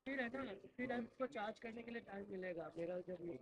फिर है ना, फिर आपको चार्ज करने के लिए टाइम मिलेगा मेरा जब ये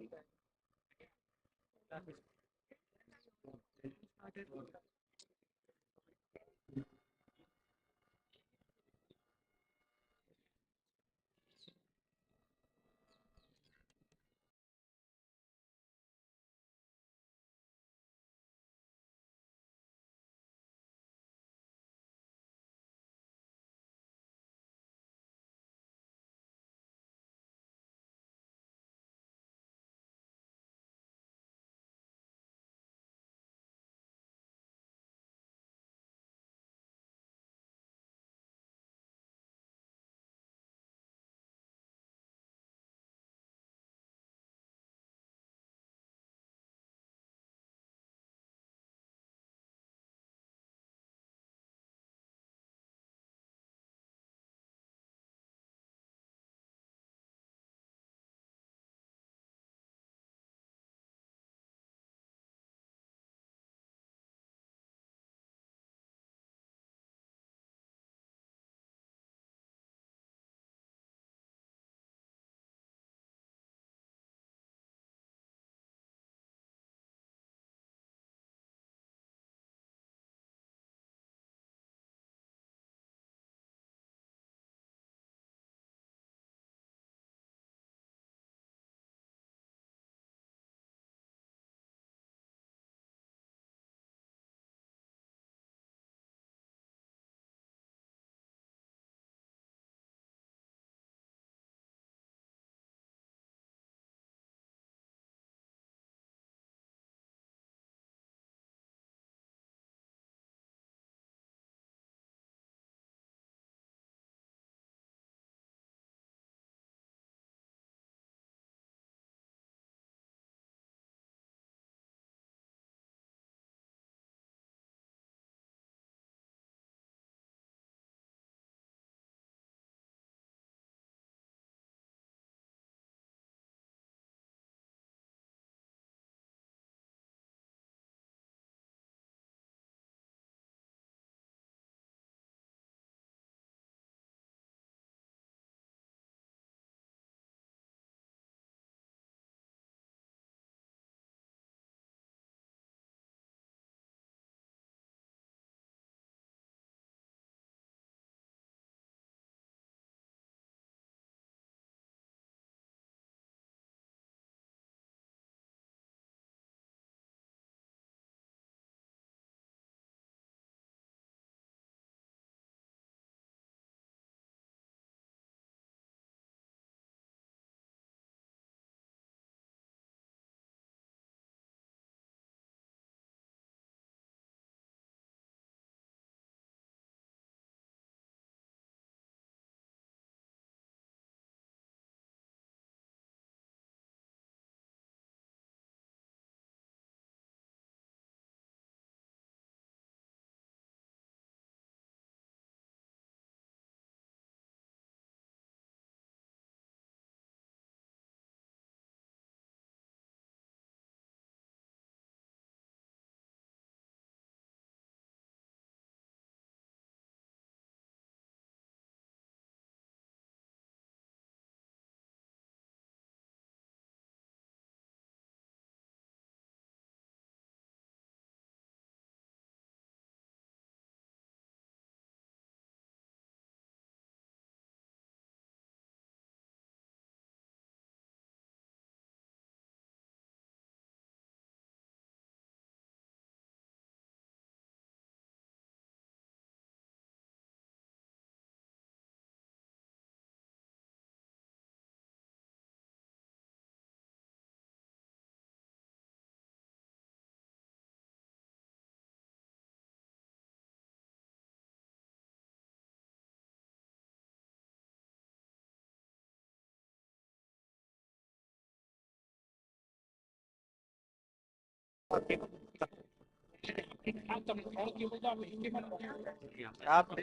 आप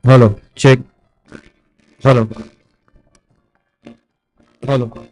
Hello, check. Hello, hello.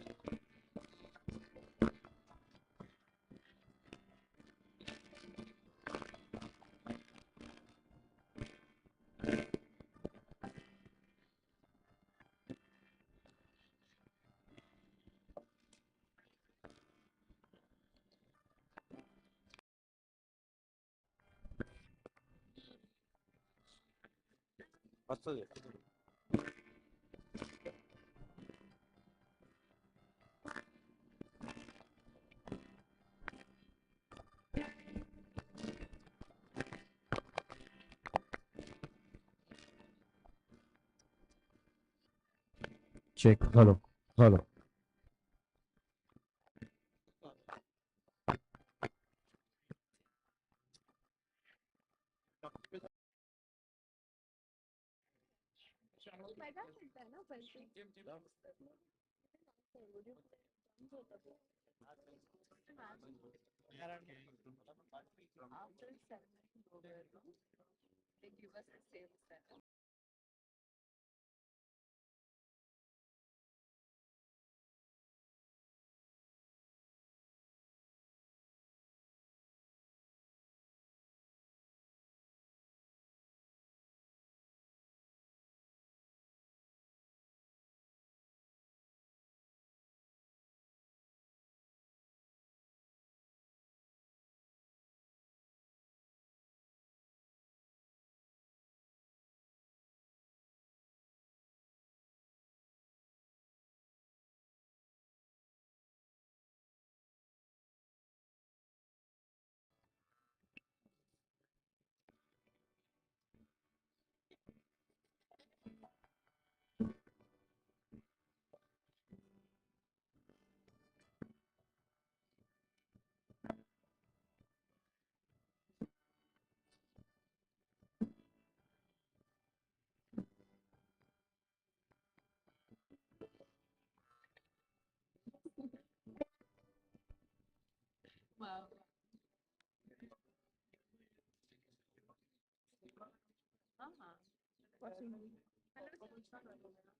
Check. Hello, hello.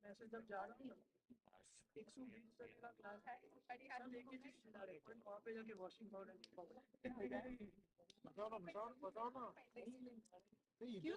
ऐसे जब जा रहा हूँ 120 का क्लास है सब लेके जा रहे हैं वहाँ पे जाके वॉशिंग पाउडर बताओ ना क्यों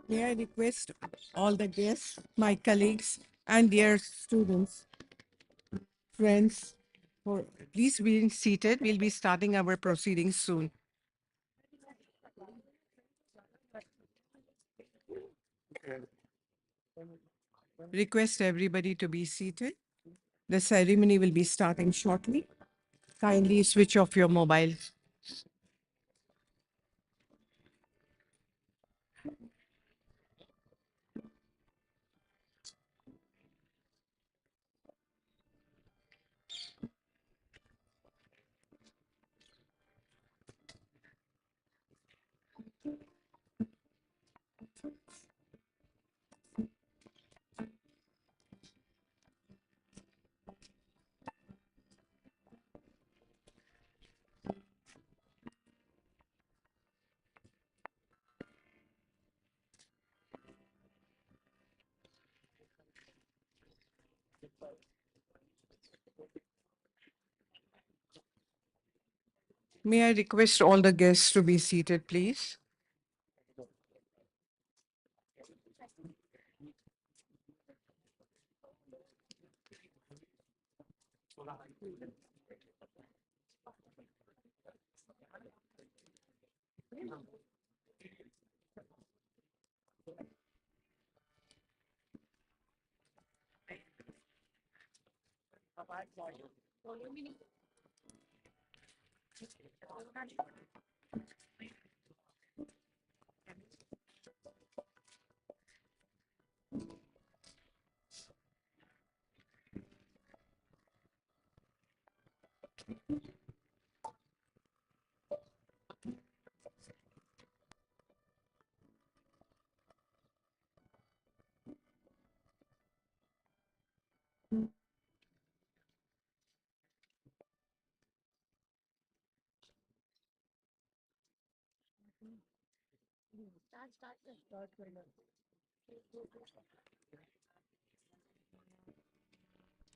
May I request all the guests, my colleagues, and dear students, friends, for please be seated. We'll be starting our proceedings soon. Request everybody to be seated. The ceremony will be starting shortly. Kindly switch off your mobile. May I request all the guests to be seated, please?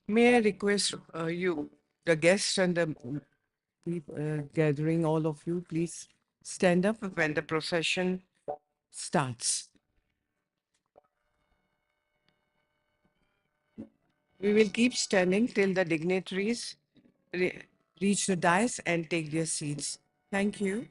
May I request you, the guests and the gathering, all of you, please stand up when the procession starts. We will keep standing till the dignitaries re- reach the dais and take their seats. Thank you.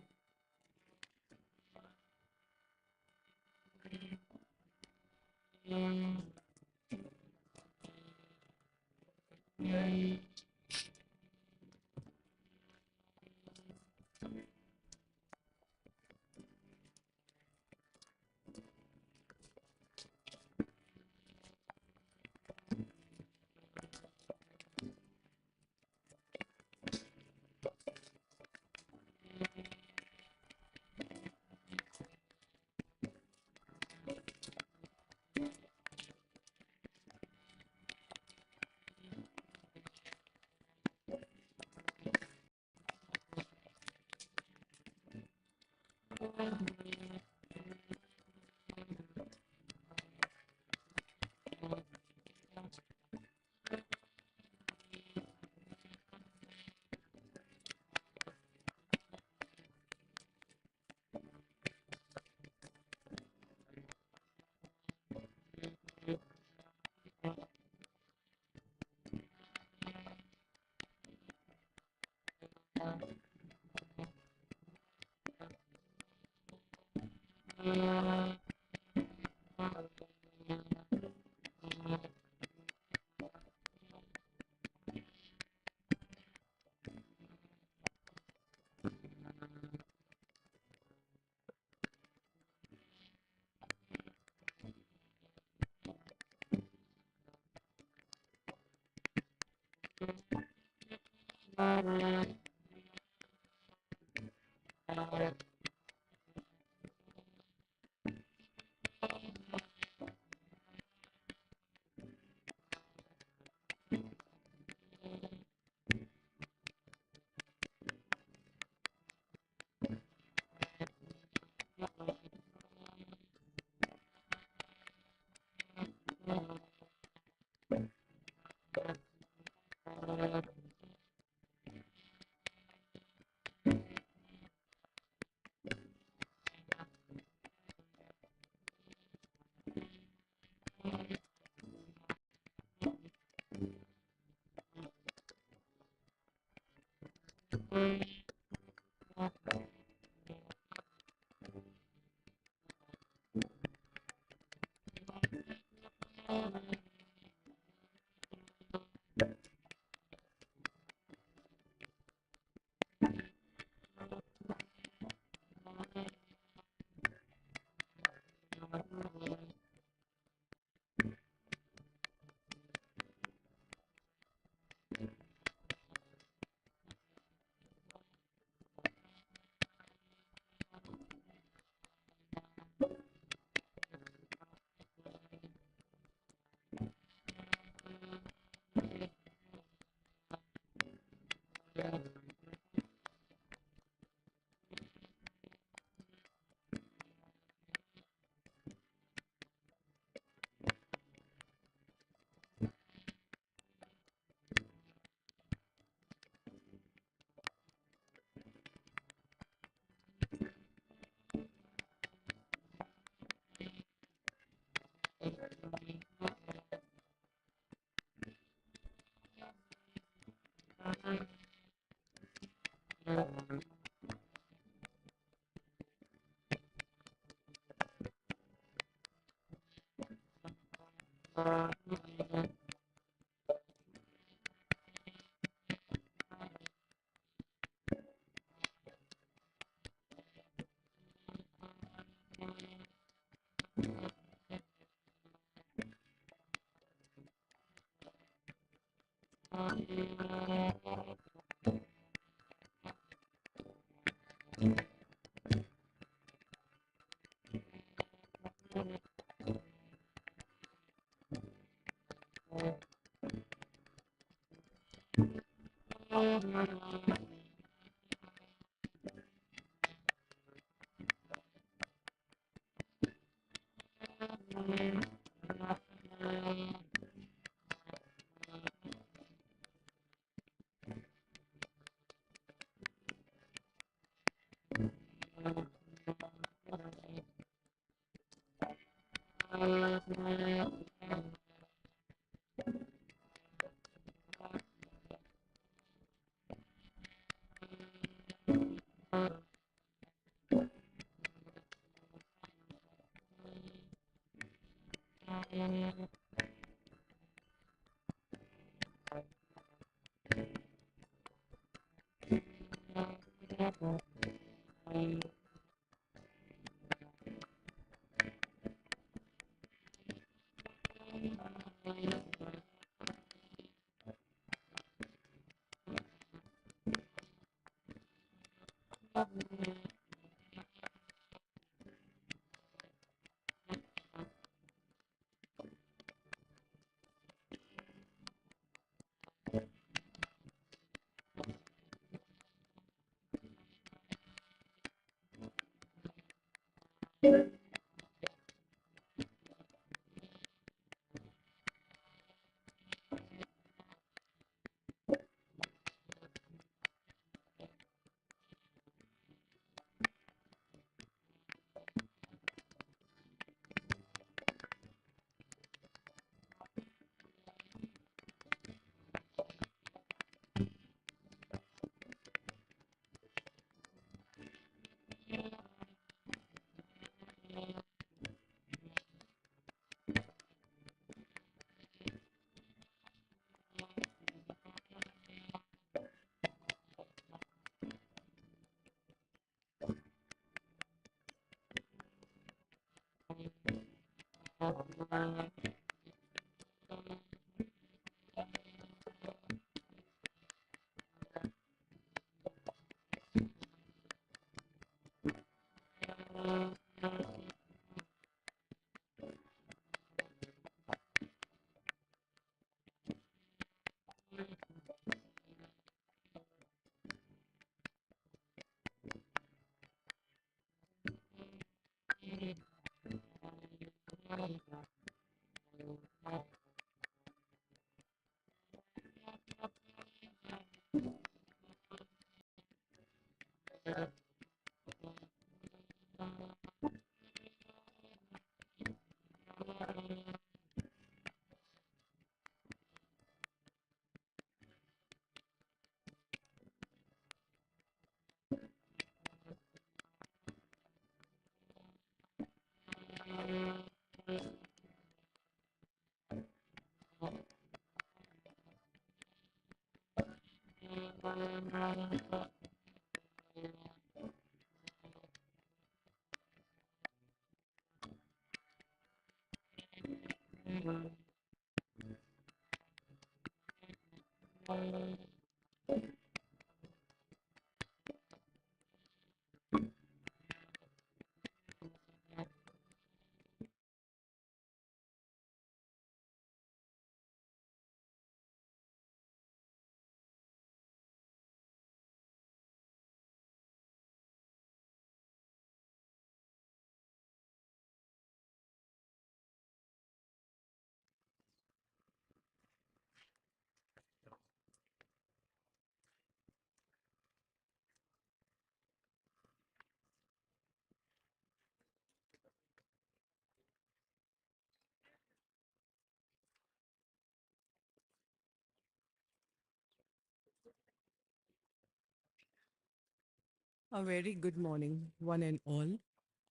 A very good morning, one and all.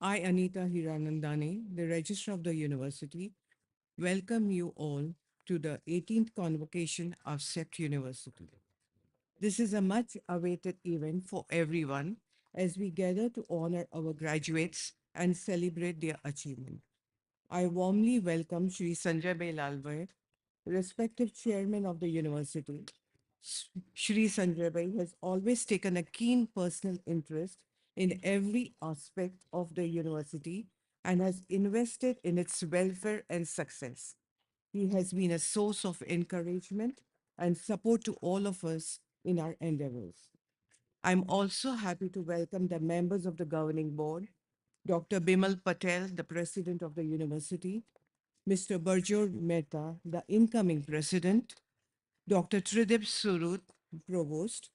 I, Anita Hiranandani, the Registrar of the University, welcome you all to the 18th Convocation of CEPT University. This is a much awaited event for everyone as we gather to honor our graduates and celebrate their achievement. I warmly welcome Shri Sanjay Bhai Lalwar, respective chairman of the university. Shri Sanjay Bhai has always taken a keen personal interest in every aspect of the university and has invested in its welfare and success. He has been a source of encouragement and support to all of us in our endeavors. I'm also happy to welcome the members of the governing board, Dr. Bimal Patel, the president of the university, Mr. Barjor Mehta, the incoming president, Dr. Tridip Surut, provost,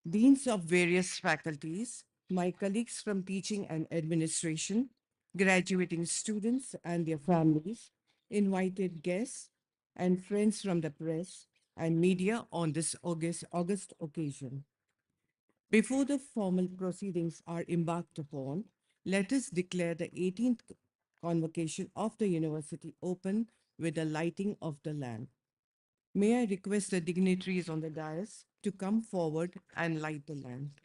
deans of various faculties, my colleagues from teaching and administration, graduating students and their families, invited guests, and friends from the press and media on this August occasion. Before the formal proceedings are embarked upon, let us declare the 18th convocation of the university open with the lighting of the lamp. May I request the dignitaries on the dais to come forward and light the lamp.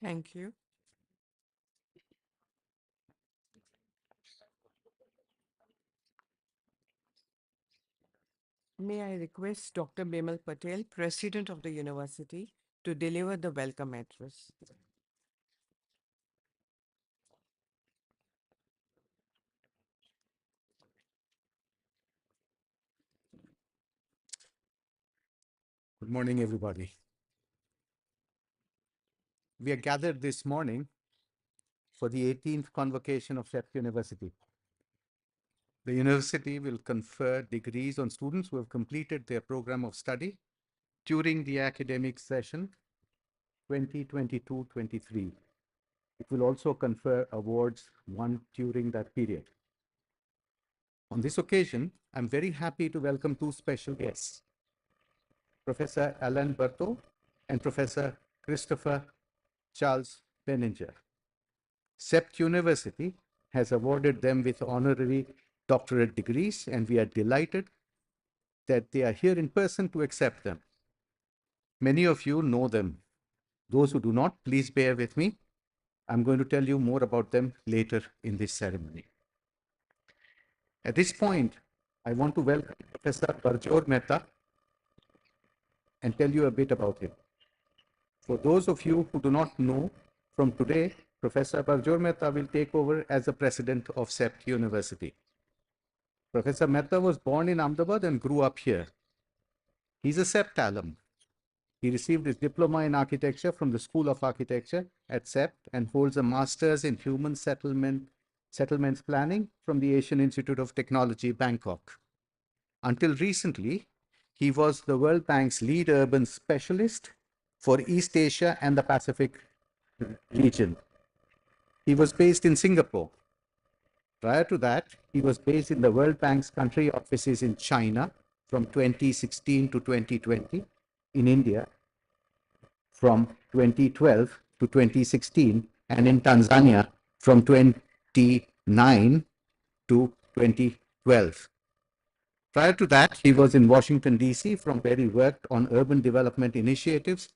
Thank you. May I request Dr. Bimal Patel, president of the university, to deliver the welcome address. Good morning, everybody. We are gathered this morning for the 18th convocation of CEPT University. The university will confer degrees on students who have completed their program of study during the academic session 2022-23. It will also confer awards won during that period. On this occasion, I'm very happy to welcome two special guests, Professor Alain Berthaud and Professor Christopher Charles Benninger. CEPT University has awarded them with honorary doctorate degrees, and we are delighted that they are here in person to accept them. Many of you know them. Those who do not, please bear with me. I'm going to tell you more about them later in this ceremony. At this point, I want to welcome Professor Barjor Mehta, and tell you a bit about him. For those of you who do not know, from today, Professor Barjor Mehta will take over as the president of CEPT University. Professor Mehta was born in Ahmedabad and grew up here. He's a CEPT alum. He received his diploma in architecture from the School of Architecture at CEPT and holds a master's in human settlements planning from the Asian Institute of Technology, Bangkok. Until recently, he was the World Bank's lead urban specialist for East Asia and the Pacific region. He was based in Singapore. Prior to that, he was based in the World Bank's country offices in China from 2016 to 2020, in India from 2012 to 2016, and in Tanzania from 2009 to 2012. Prior to that, he was in Washington, D.C., from where he worked on urban development initiatives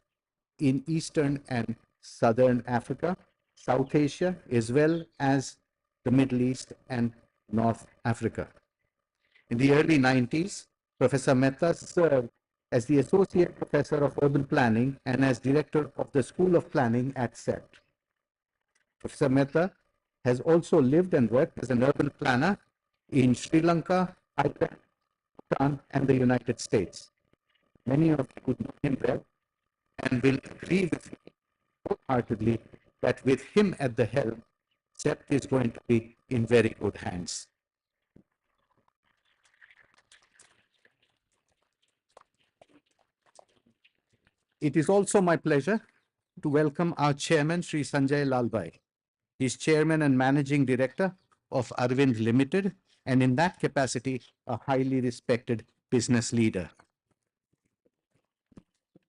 in Eastern and Southern Africa, South Asia, as well as the Middle East and North Africa. In the early 90s, Professor Mehta served as the Associate Professor of Urban Planning and as Director of the School of Planning at CEPT. Professor Mehta has also lived and worked as an urban planner in Sri Lanka, Thailand, Bhutan, and the United States. Many of you would know him well and will agree with me wholeheartedly that with him at the helm, CEPT is going to be in very good hands. It is also my pleasure to welcome our chairman, Sri Sanjay Lalbhai. He is chairman and managing director of Arvind Limited, and in that capacity, a highly respected business leader.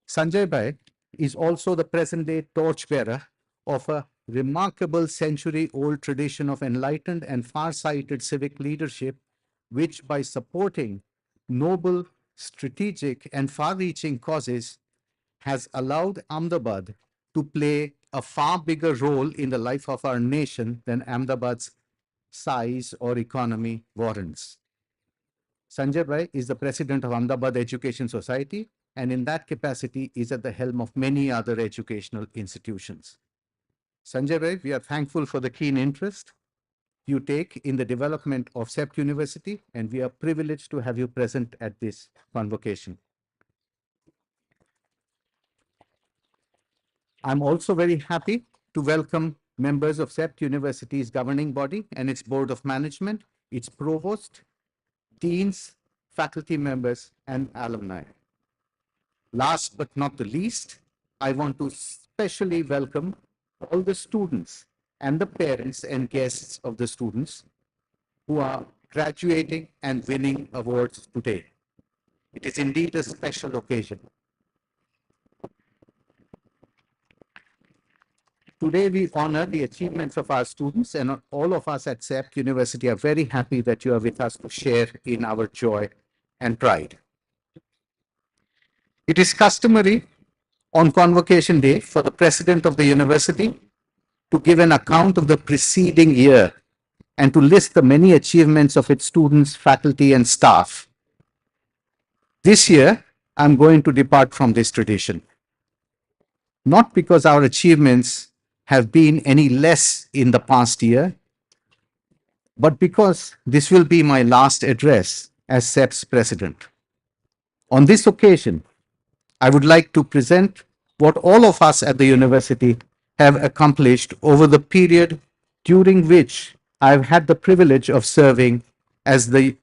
Sanjay Bhai is also the present-day torchbearer of a remarkable century-old tradition of enlightened and far-sighted civic leadership, which, by supporting noble, strategic, and far-reaching causes, has allowed Ahmedabad to play a far bigger role in the life of our nation than Ahmedabad's size or economy warrants. Sanjay Bhai is the president of Ahmedabad Education Society, and in that capacity is at the helm of many other educational institutions. Sanjay Bhai, we are thankful for the keen interest you take in the development of CEPT University, and we are privileged to have you present at this convocation. I'm also very happy to welcome members of CEPT University's governing body and its board of management, its provost, deans, faculty members, and alumni. Last but not the least, I want to especially welcome all the students and the parents and guests of the students who are graduating and winning awards today. It is indeed a special occasion. Today, we honor the achievements of our students, and all of us at CEPT University are very happy that you are with us to share in our joy and pride. It is customary on Convocation Day for the president of the university to give an account of the preceding year and to list the many achievements of its students, faculty, and staff. This year, I'm going to depart from this tradition. Not because our achievements have been any less in the past year, but because this will be my last address as CEPT's president. On this occasion, I would like to present what all of us at the university have accomplished over the period during which I've had the privilege of serving as the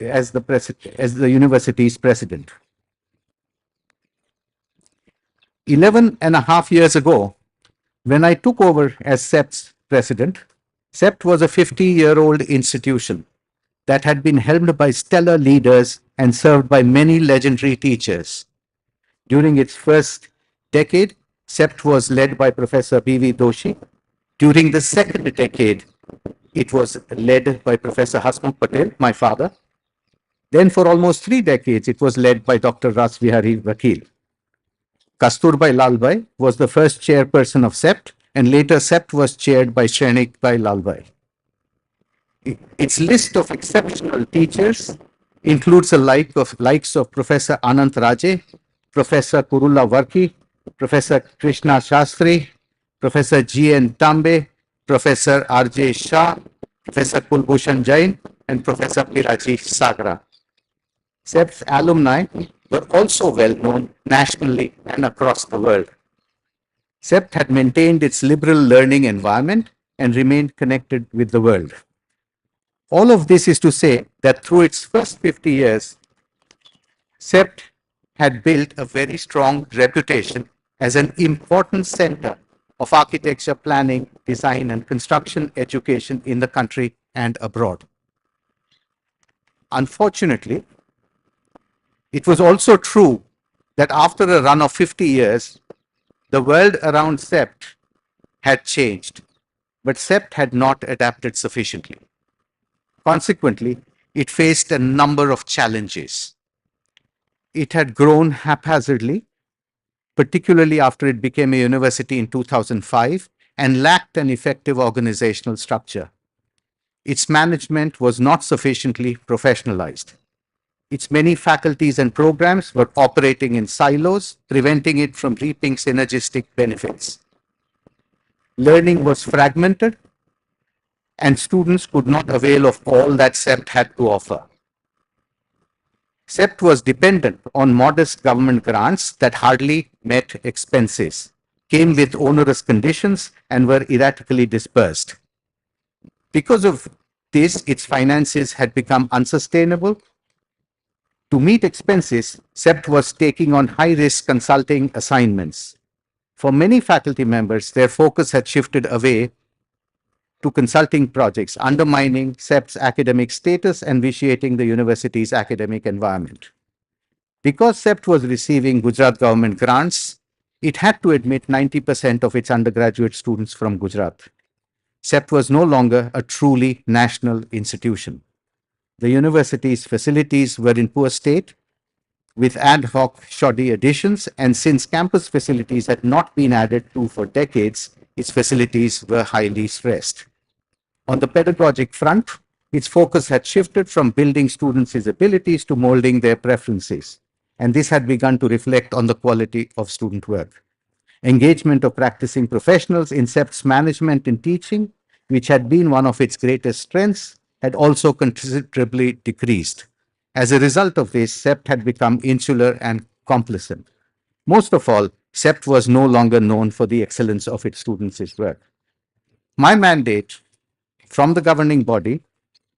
university's president. 11.5 years ago, when I took over as CEPT's president, CEPT was a 50-year-old institution that had been helmed by stellar leaders and served by many legendary teachers. During its first decade, CEPT was led by Professor B.V. Doshi. During the second decade, it was led by Professor Hasmukh Patel, my father. Then for almost 3 decades, it was led by Dr. Ras Vihari Vakil. Kasturbai Lalbhai was the first chairperson of CEPT, and later CEPT was chaired by Shrenik Bhai Lalbhai. Its list of exceptional teachers includes the likes of Professor Anant Raje, Professor Kurula Varki, Professor Krishna Shastri, Professor G.N. Tambe, Professor R.J. Shah, Professor Kulbhushan Jain, and Professor Piraji Sagra. CEPT's alumni were also well known nationally and across the world. CEPT had maintained its liberal learning environment and remained connected with the world. All of this is to say that through its first 50 years, CEPT had built a very strong reputation as an important center of architecture, planning, design, and construction education in the country and abroad. Unfortunately, it was also true that after a run of 50 years, the world around CEPT had changed, but CEPT had not adapted sufficiently. Consequently, it faced a number of challenges. It had grown haphazardly, particularly after it became a university in 2005, and lacked an effective organizational structure. Its management was not sufficiently professionalized. Its many faculties and programs were operating in silos, preventing it from reaping synergistic benefits. Learning was fragmented, and students could not avail of all that CEPT had to offer. CEPT was dependent on modest government grants that hardly met expenses, came with onerous conditions, and were erratically dispersed. Because of this, its finances had become unsustainable. To meet expenses, CEPT was taking on high-risk consulting assignments. For many faculty members, their focus had shifted away to consulting projects, undermining CEPT's academic status and vitiating the university's academic environment. Because CEPT was receiving Gujarat government grants, it had to admit 90% of its undergraduate students from Gujarat. CEPT was no longer a truly national institution. The university's facilities were in poor state, with ad hoc shoddy additions, and since campus facilities had not been added to for decades, its facilities were highly stressed. On the pedagogic front, its focus had shifted from building students' abilities to molding their preferences, and this had begun to reflect on the quality of student work. Engagement of practicing professionals in CEPT's management and teaching, which had been one of its greatest strengths, had also considerably decreased. As a result of this, CEPT had become insular and complacent. Most of all, CEPT was no longer known for the excellence of its students' work. My mandate from the governing body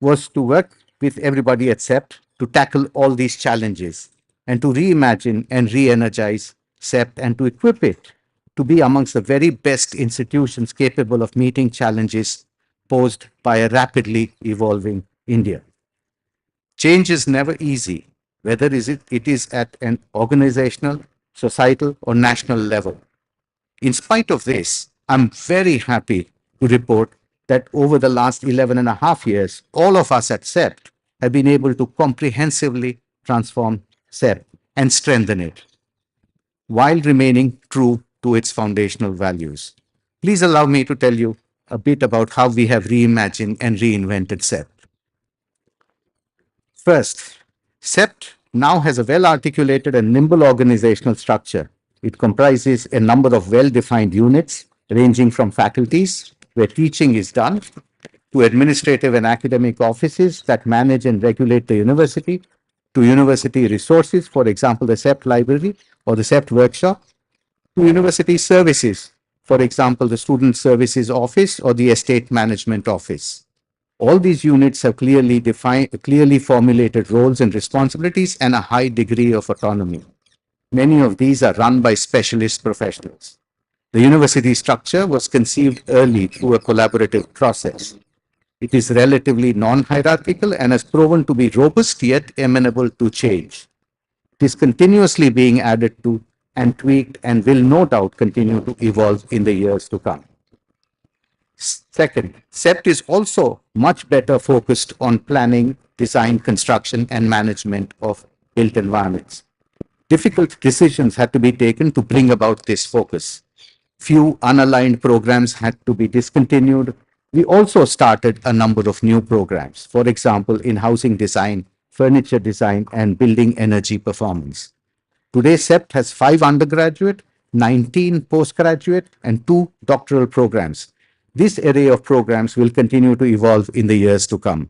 was to work with everybody at CEPT to tackle all these challenges and to reimagine and re-energize CEPT and to equip it to be amongst the very best institutions capable of meeting challenges posed by a rapidly evolving India. Change is never easy, whether it is at an organizational, societal, or national level. In spite of this, I'm very happy to report that over the last 11 and a half years, all of us at CEPT have been able to comprehensively transform CEPT and strengthen it, while remaining true to its foundational values. Please allow me to tell you a bit about how we have reimagined and reinvented CEPT. First, CEPT now has a well-articulated and nimble organizational structure. It comprises a number of well-defined units ranging from faculties, where teaching is done, to administrative and academic offices that manage and regulate the university, to university resources, for example, the CEPT library or the CEPT workshop, to university services, for example, the student services office or the estate management office. All these units have clearly formulated roles and responsibilities and a high degree of autonomy. Many of these are run by specialist professionals. The university structure was conceived early through a collaborative process. It is relatively non-hierarchical and has proven to be robust yet amenable to change. It is continuously being added to and tweaked and will no doubt continue to evolve in the years to come. Second, CEPT is also much better focused on planning, design, construction, and management of built environments. Difficult decisions had to be taken to bring about this focus. Few unaligned programs had to be discontinued. We also started a number of new programs, for example, in housing design, furniture design, and building energy performance. Today, CEPT has 5 undergraduate, 19 postgraduate, and 2 doctoral programs. This array of programs will continue to evolve in the years to come.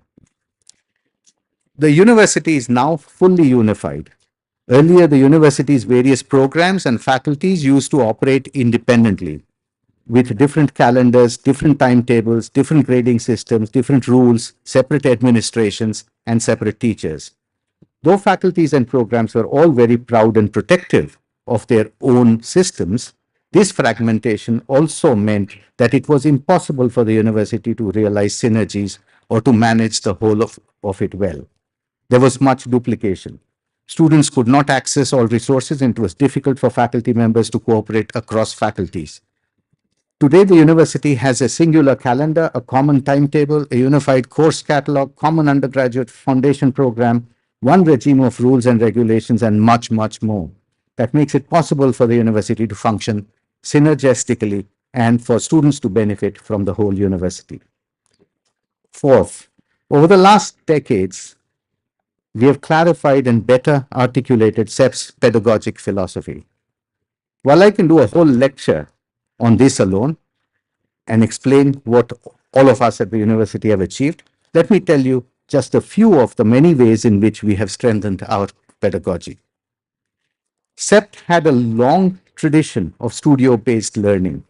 The university is now fully unified. Earlier, the university's various programs and faculties used to operate independently with different calendars, different timetables, different grading systems, different rules, separate administrations, and separate teachers. Though faculties and programs were all very proud and protective of their own systems, this fragmentation also meant that it was impossible for the university to realize synergies or to manage the whole of it well. There was much duplication. Students could not access all resources, and it was difficult for faculty members to cooperate across faculties. Today, the university has a singular calendar, a common timetable, a unified course catalog, common undergraduate foundation program, one regime of rules and regulations, and much, much more. That makes it possible for the university to function synergistically and for students to benefit from the whole university. Fourth, over the last decades, we have clarified and better articulated CEPT's pedagogic philosophy. While I can do a whole lecture on this alone and explain what all of us at the university have achieved, let me tell you just a few of the many ways in which we have strengthened our pedagogy. CEPT had a long tradition of studio-based learning.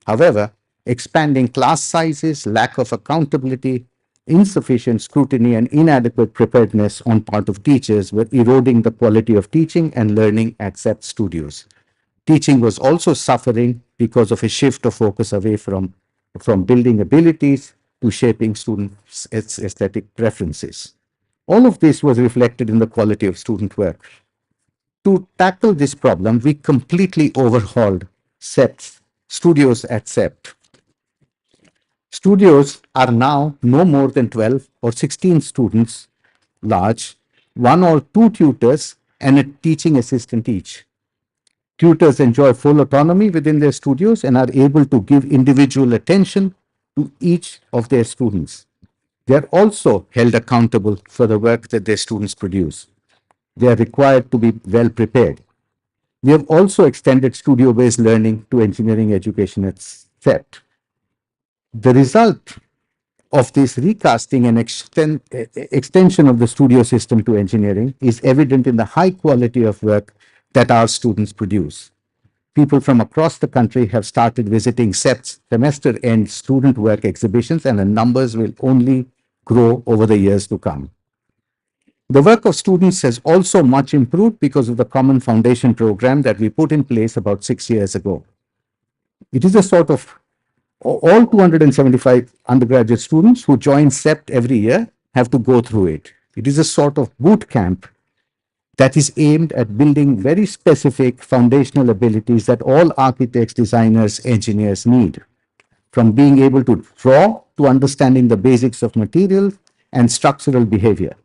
However, expanding class sizes, lack of accountability, insufficient scrutiny, and inadequate preparedness on part of teachers were eroding the quality of teaching and learning at CEPT studios. Teaching was also suffering because of a shift of focus away from building abilities to shaping students' aesthetic preferences. All of this was reflected in the quality of student work. To tackle this problem, we completely overhauled CEPT, studios at CEPT. Studios are now no more than 12 or 16 students large, 1 or 2 tutors, and a teaching assistant each. Tutors enjoy full autonomy within their studios and are able to give individual attention to each of their students. They are also held accountable for the work that their students produce. They are required to be well prepared. We have also extended studio-based learning to engineering education at CEPT. The result of this recasting and extension of the studio system to engineering is evident in the high quality of work that our students produce. People from across the country have started visiting CEPT's semester-end student work exhibitions, and the numbers will only grow over the years to come. The work of students has also much improved because of the common foundation program that we put in place about 6 years ago. It is a sort of all 275 undergraduate students who join CEPT every year have to go through it. It is a sort of boot camp that is aimed at building very specific foundational abilities that all architects, designers, engineers need, from being able to draw to understanding the basics of materials and structural behavior.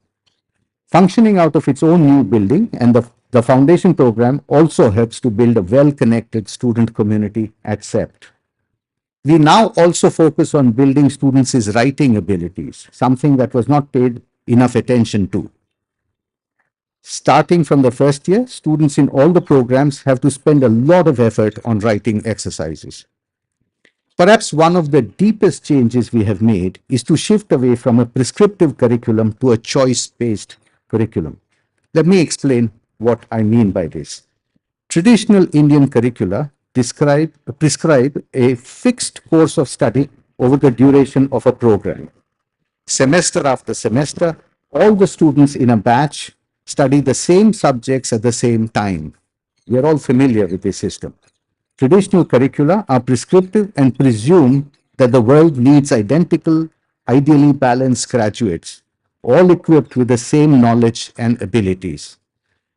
Functioning out of its own new building, and the foundation program also helps to build a well-connected student community at CEPT. We now also focus on building students' writing abilities, something that was not paid enough attention to. Starting from the first year, students in all the programs have to spend a lot of effort on writing exercises. Perhaps one of the deepest changes we have made is to shift away from a prescriptive curriculum to a choice-based curriculum. Let me explain what I mean by this. Traditional Indian curricula prescribe a fixed course of study over the duration of a program. Semester after semester, all the students in a batch study the same subjects at the same time. We are all familiar with this system. Traditional curricula are prescriptive and presume that the world needs identical, ideally balanced graduates, all equipped with the same knowledge and abilities.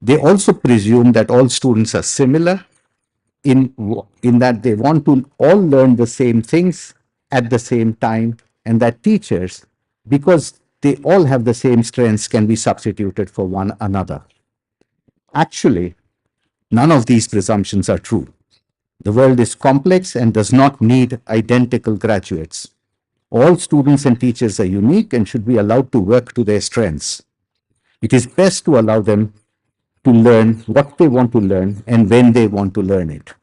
They also presume that all students are similar in that they want to all learn the same things at the same time, and that teachers, because they all have the same strengths, can be substituted for one another. Actually, none of these presumptions are true. The world is complex and does not need identical graduates. All students and teachers are unique and should be allowed to work to their strengths. It is best to allow them to learn what they want to learn and when they want to learn it.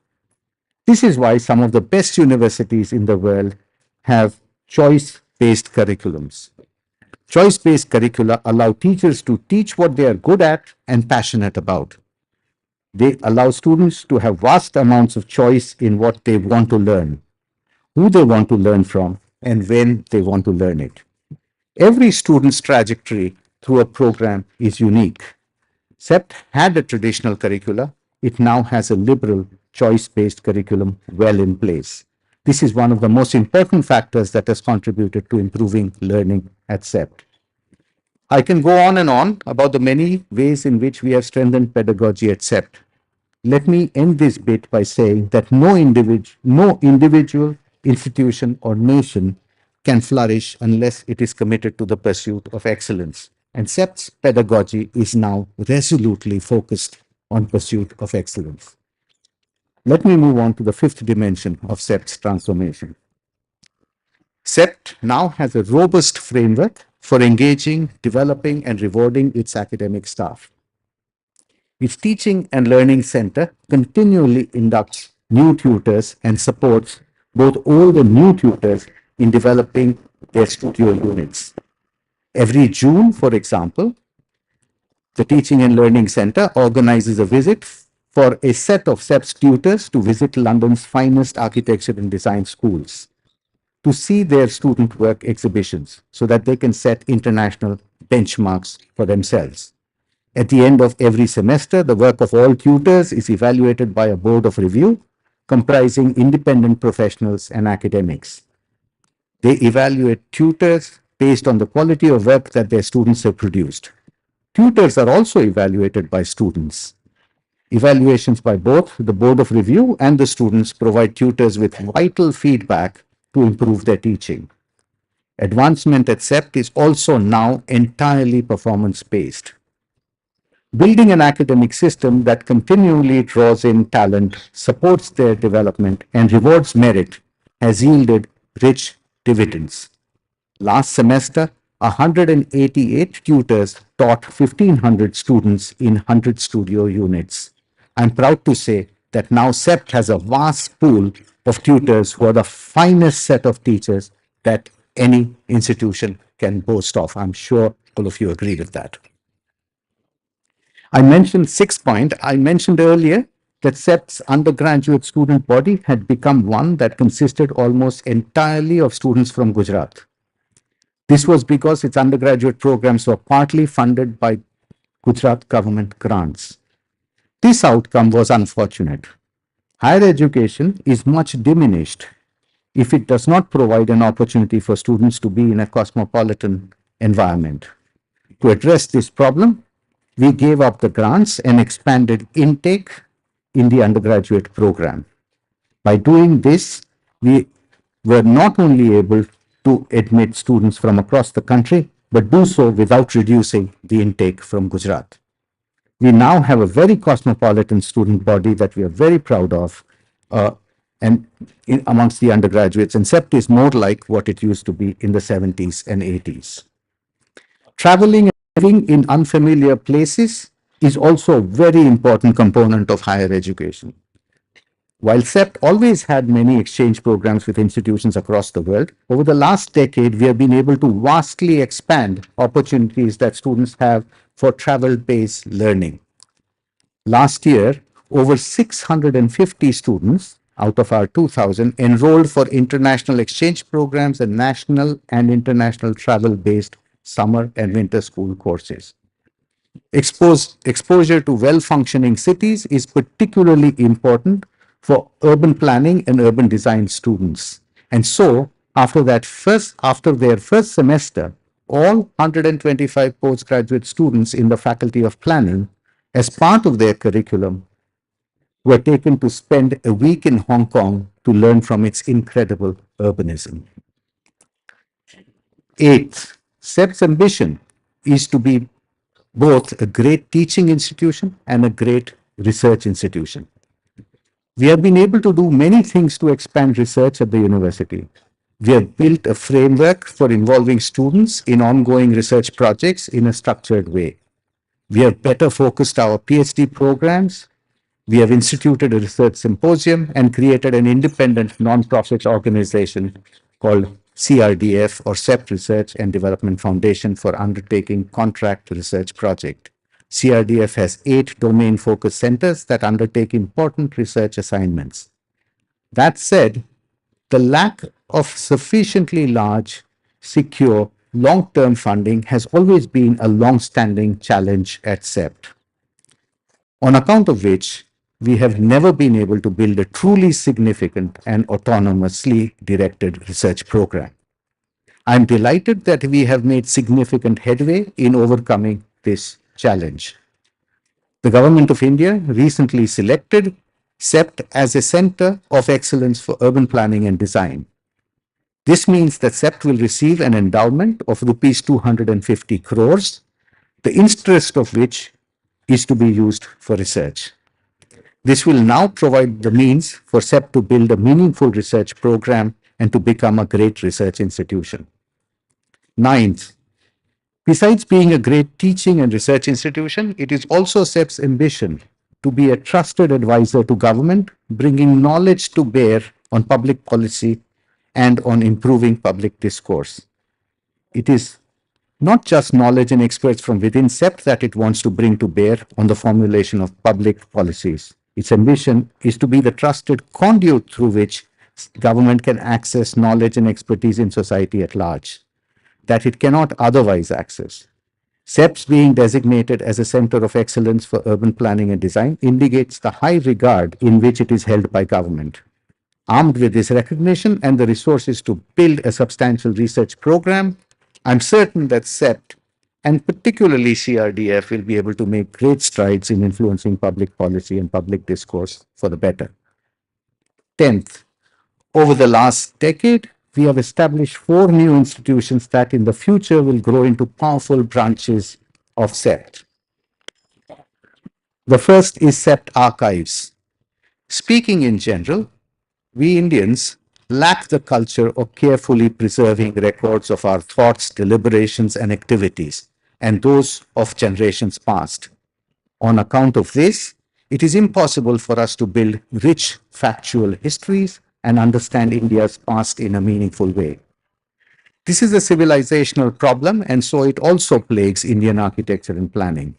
This is why some of the best universities in the world have choice-based curriculums. Choice-based curricula allow teachers to teach what they are good at and passionate about. They allow students to have vast amounts of choice in what they want to learn, who they want to learn from, and when they want to learn it. Every student's trajectory through a program is unique. CEPT had a traditional curricula. It now has a liberal, choice-based curriculum well in place. This is one of the most important factors that has contributed to improving learning at CEPT. I can go on and on about the many ways in which we have strengthened pedagogy at CEPT. Let me end this bit by saying that no individual, institution, or nation can flourish unless it is committed to the pursuit of excellence. And CEPT's pedagogy is now resolutely focused on pursuit of excellence. Let me move on to the fifth dimension of CEPT's transformation. CEPT now has a robust framework for engaging, developing, and rewarding its academic staff. Its Teaching and Learning Center continually inducts new tutors and supports both old and new tutors in developing their studio units. Every June, for example, the Teaching and Learning Center organizes a visit for a set of CEPT tutors to visit London's finest architecture and design schools to see their student work exhibitions so that they can set international benchmarks for themselves. At the end of every semester, the work of all tutors is evaluated by a board of review comprising independent professionals and academics. They evaluate tutors based on the quality of work that their students have produced. Tutors are also evaluated by students. Evaluations by both the board of review and the students provide tutors with vital feedback to improve their teaching. Advancement at CEPT is also now entirely performance-based. Building an academic system that continually draws in talent, supports their development, and rewards merit has yielded rich dividends. Last semester, 188 tutors taught 1,500 students in 100 studio units. I'm proud to say that now CEPT has a vast pool of tutors who are the finest set of teachers that any institution can boast of. I'm sure all of you agree with that. I mentioned I mentioned earlier that CEPT's undergraduate student body had become one that consisted almost entirely of students from Gujarat. This was because its undergraduate programs were partly funded by Gujarat government grants. This outcome was unfortunate. Higher education is much diminished if it does not provide an opportunity for students to be in a cosmopolitan environment. To address this problem, we gave up the grants and expanded intake in the undergraduate program. By doing this, we were not only able to admit students from across the country, but do so without reducing the intake from Gujarat. We now have a very cosmopolitan student body that we are very proud of amongst the undergraduates, and CEPT is more like what it used to be in the 70s and 80s. Traveling and living in unfamiliar places is also a very important component of higher education. While CEPT always had many exchange programs with institutions across the world, over the last decade, we have been able to vastly expand opportunities that students have for travel-based learning. Last year, over 650 students out of our 2,000 enrolled for international exchange programs and national and international travel-based summer and winter school courses. Exposure to well-functioning cities is particularly important for urban planning and urban design students. And so, after their first semester, all 125 postgraduate students in the Faculty of Planning, as part of their curriculum, were taken to spend a week in Hong Kong to learn from its incredible urbanism. Eighth, CEPT's ambition is to be both a great teaching institution and a great research institution. We have been able to do many things to expand research at the university. We have built a framework for involving students in ongoing research projects in a structured way. We have better focused our PhD programs. We have instituted a research symposium and created an independent non-profit organization called CRDF, or CEPT Research and Development Foundation, for undertaking contract research project. CRDF has 8 domain-focused centers that undertake important research assignments. That said, the lack of sufficiently large, secure, long-term funding has always been a long-standing challenge at CEPT, on account of which we have never been able to build a truly significant and autonomously directed research program. I'm delighted that we have made significant headway in overcoming this challenge. The Government of India recently selected CEPT as a Center of Excellence for Urban Planning and Design. This means that CEPT will receive an endowment of rupees 250 crores, the interest of which is to be used for research. This will now provide the means for CEPT to build a meaningful research program and to become a great research institution. Ninth, besides being a great teaching and research institution, it is also CEPT's ambition to be a trusted advisor to government, bringing knowledge to bear on public policy and on improving public discourse. It is not just knowledge and experts from within CEPT that it wants to bring to bear on the formulation of public policies. Its ambition is to be the trusted conduit through which government can access knowledge and expertise in society at large that it cannot otherwise access. CEPT being designated as a center of excellence for urban planning and design indicates the high regard in which it is held by government. Armed with this recognition and the resources to build a substantial research program, I'm certain that CEPT, and particularly CRDF, will be able to make great strides in influencing public policy and public discourse for the better. 10th, over the last decade, we have established 4 new institutions that in the future will grow into powerful branches of CEPT. The first is CEPT Archives. Speaking in general, we Indians lack the culture of carefully preserving records of our thoughts, deliberations, and activities, and those of generations past. On account of this, it is impossible for us to build rich factual histories and understand India's past in a meaningful way. This is a civilizational problem, and so it also plagues Indian architecture and planning.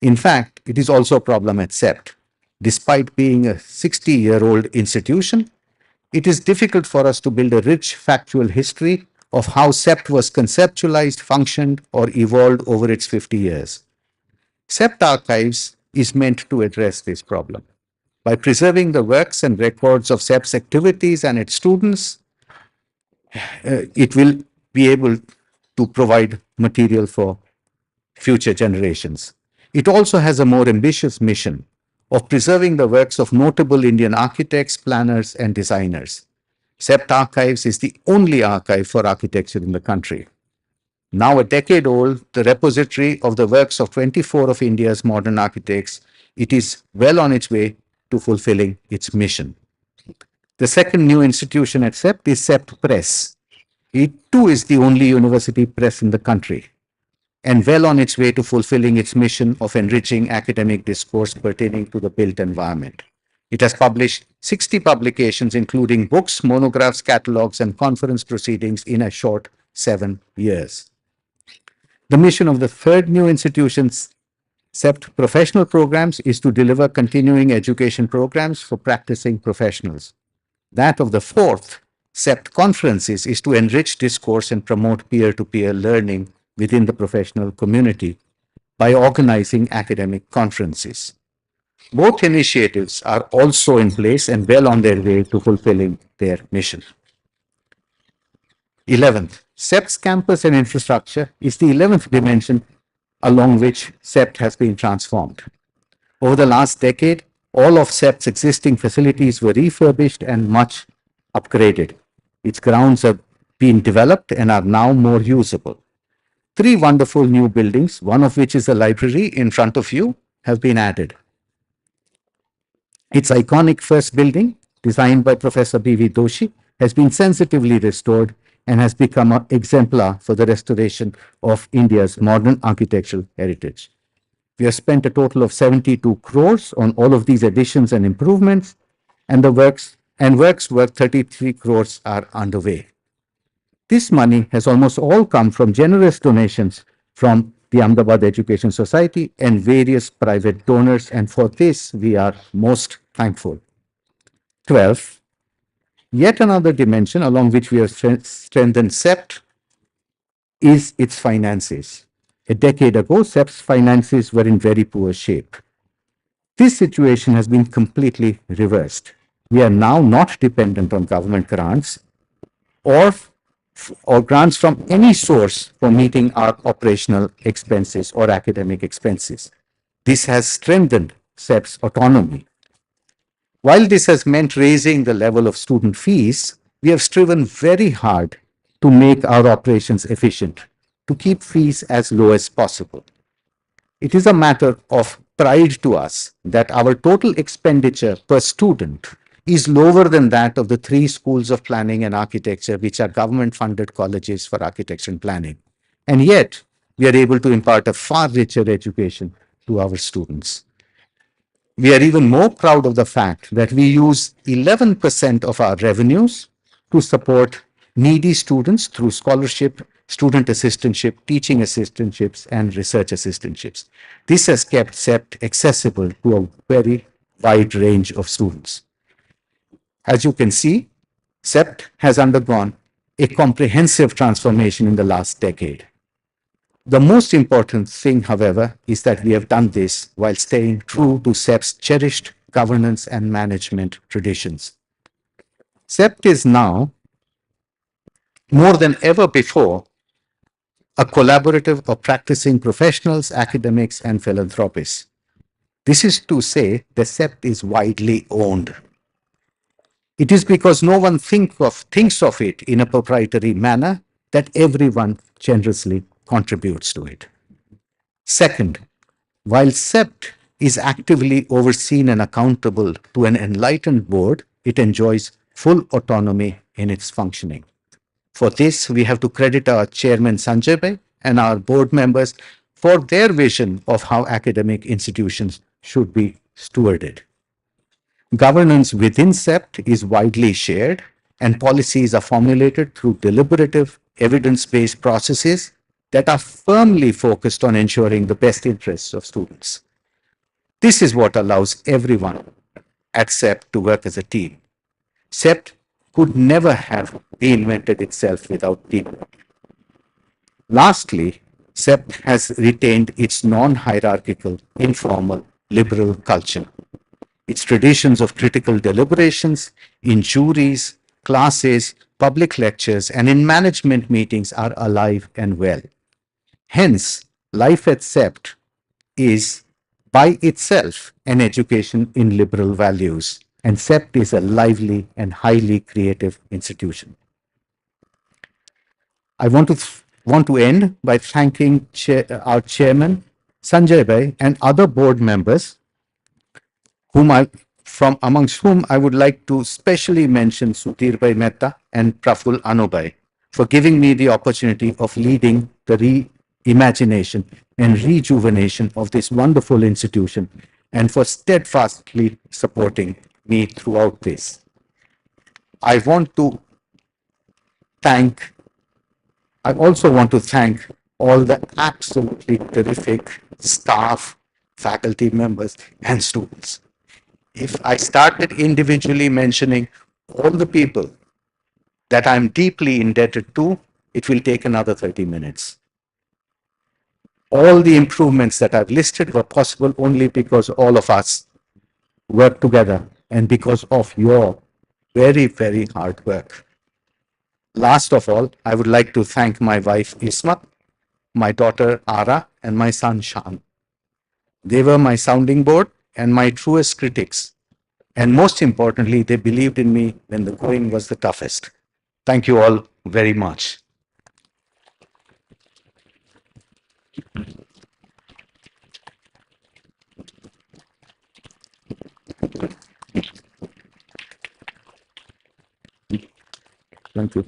In fact, it is also a problem at CEPT. Despite being a 60-year-old institution, it is difficult for us to build a rich factual history of how CEPT was conceptualized, functioned, or evolved over its 50 years. CEPT Archives is meant to address this problem. By preserving the works and records of CEPT's activities and its students, it will be able to provide material for future generations. It also has a more ambitious mission of preserving the works of notable Indian architects, planners, and designers. CEPT Archives is the only archive for architecture in the country. Now a decade old, the repository of the works of 24 of India's modern architects, it is well on its way to fulfilling its mission. The second new institution at CEPT is CEPT Press. It too is the only university press in the country and well on its way to fulfilling its mission of enriching academic discourse pertaining to the built environment. It has published 60 publications, including books, monographs, catalogs, and conference proceedings in a short 7 years. The mission of the third new institution's CEPT professional programs is to deliver continuing education programs for practicing professionals. That of the fourth, CEPT conferences, is to enrich discourse and promote peer-to-peer learning within the professional community by organizing academic conferences. Both initiatives are also in place and well on their way to fulfilling their mission. 11th, CEPT's campus and infrastructure is the 11th dimension along which CEPT has been transformed. Over the last decade, all of CEPT's existing facilities were refurbished and much upgraded. Its grounds have been developed and are now more usable. 3 wonderful new buildings, one of which is a library in front of you, have been added. Its iconic first building, designed by Professor B.V. Doshi, has been sensitively restored and has become an exemplar for the restoration of India's modern architectural heritage. We have spent a total of 72 crores on all of these additions and improvements, and works worth 33 crores are underway. This money has almost all come from generous donations from the Ahmedabad Education Society and various private donors, and for this we are most thankful. 12. Yet another dimension along which we have strengthened CEPT is its finances. A decade ago, CEPT's finances were in very poor shape. This situation has been completely reversed. We are now not dependent on government grants or grants from any source for meeting our operational expenses or academic expenses. This has strengthened CEPT's autonomy. While this has meant raising the level of student fees, we have striven very hard to make our operations efficient, to keep fees as low as possible. It is a matter of pride to us that our total expenditure per student is lower than that of the 3 schools of planning and architecture, which are government-funded colleges for architecture and planning. And yet, we are able to impart a far richer education to our students. We are even more proud of the fact that we use 11% of our revenues to support needy students through scholarship, student assistantship, teaching assistantships, and research assistantships. This has kept CEPT accessible to a very wide range of students. As you can see, CEPT has undergone a comprehensive transformation in the last decade. The most important thing, however, is that we have done this while staying true to CEPT's cherished governance and management traditions. CEPT is now, more than ever before, a collaborative of practicing professionals, academics, and philanthropists. This is to say that CEPT is widely owned. It is because no one thinks of it in a proprietary manner that everyone generously contributes to it. Second, while CEPT is actively overseen and accountable to an enlightened board, it enjoys full autonomy in its functioning. For this, we have to credit our chairman Sanjay Bhai and our board members for their vision of how academic institutions should be stewarded. Governance within CEPT is widely shared, and policies are formulated through deliberative, evidence-based processes that are firmly focused on ensuring the best interests of students. This is what allows everyone at CEPT to work as a team. CEPT could never have reinvented itself without teamwork. Lastly, CEPT has retained its non-hierarchical, informal, liberal culture. Its traditions of critical deliberations in juries, classes, public lectures, and in management meetings are alive and well. Hence, life at CEPT is by itself an education in liberal values, and CEPT is a lively and highly creative institution. I want to end by thanking our chairman, Sanjay Bhai, and other board members amongst whom I would like to specially mention Sudhir Bhai Mehta and Praful Anubai for giving me the opportunity of leading the reimagination and rejuvenation of this wonderful institution and for steadfastly supporting me throughout this. I also want to thank all the absolutely terrific staff, faculty members, and students. If I started individually mentioning all the people that I'm deeply indebted to, it will take another 30 minutes. All the improvements that I've listed were possible only because all of us worked together and because of your very, very hard work. Last of all, I would like to thank my wife Ismat, my daughter Ara, and my son Shan. They were my sounding board and my truest critics. And most importantly, they believed in me when the going was the toughest. Thank you all very much. Thank you.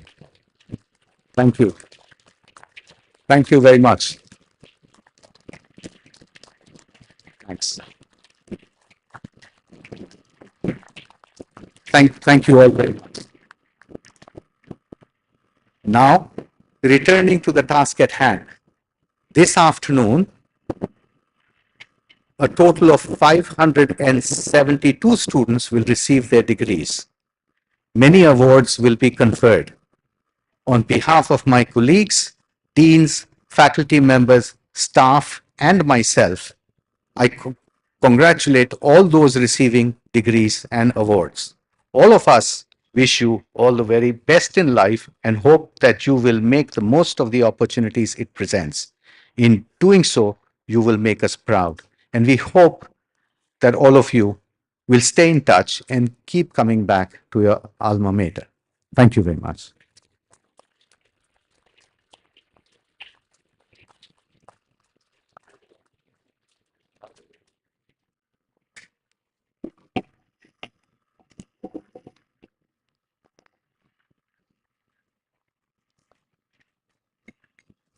Thank you. Thank you very much. Thank you all very much. Now, returning to the task at hand. This afternoon, a total of 572 students will receive their degrees. Many awards will be conferred. On behalf of my colleagues, deans, faculty members, staff, and myself, I congratulate all those receiving degrees and awards. All of us wish you all the very best in life and hope that you will make the most of the opportunities it presents. In doing so, you will make us proud. And we hope that all of you will stay in touch and keep coming back to your alma mater. Thank you very much.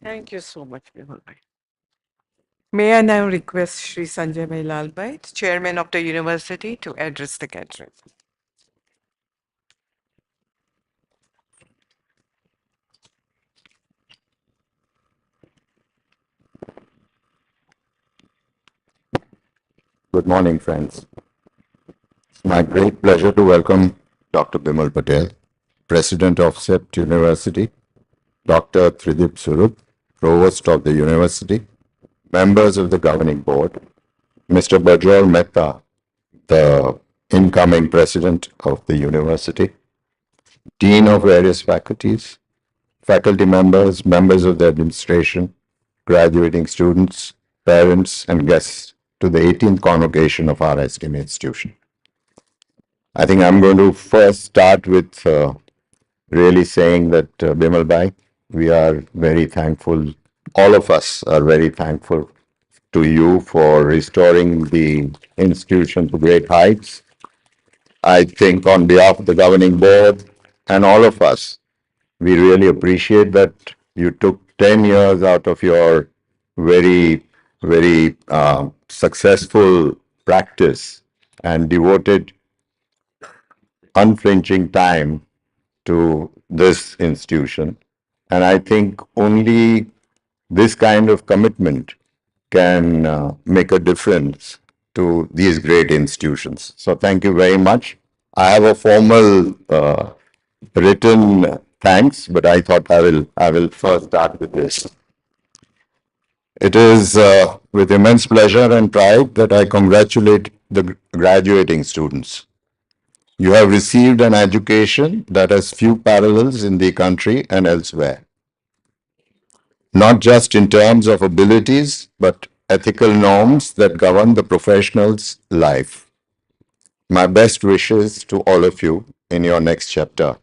Thank you so much, Mehul bhai. May I now request Shri Sanjay Mailal bhai, Chairman of the University, to address the gathering. Good morning, friends. It's my great pleasure to welcome Dr. Bimal Patel, President of CEPT University, Dr. Tridip Surup, Provost of the University, members of the Governing Board, Mr. Bajrol Mehta, the incoming President of the University, Dean of various faculties, faculty members, members of the administration, graduating students, parents, and guests to the 18th Convocation of our esteemed institution. I think I'm going to first start with really saying that, Bimal Bhai, we are very thankful. All of us are very thankful to you for restoring the institution to great heights. I think on behalf of the governing board and all of us, we really appreciate that you took 10 years out of your very successful practice and devoted unflinching time to this institution. And I think only this kind of commitment can make a difference to these great institutions. So thank you very much. I have a formal written thanks, but I thought I will first start with this. It is with immense pleasure and pride that I congratulate the graduating students. You have received an education that has few parallels in the country and elsewhere, not just in terms of abilities, but ethical norms that govern the professional's life. My best wishes to all of you in your next chapter.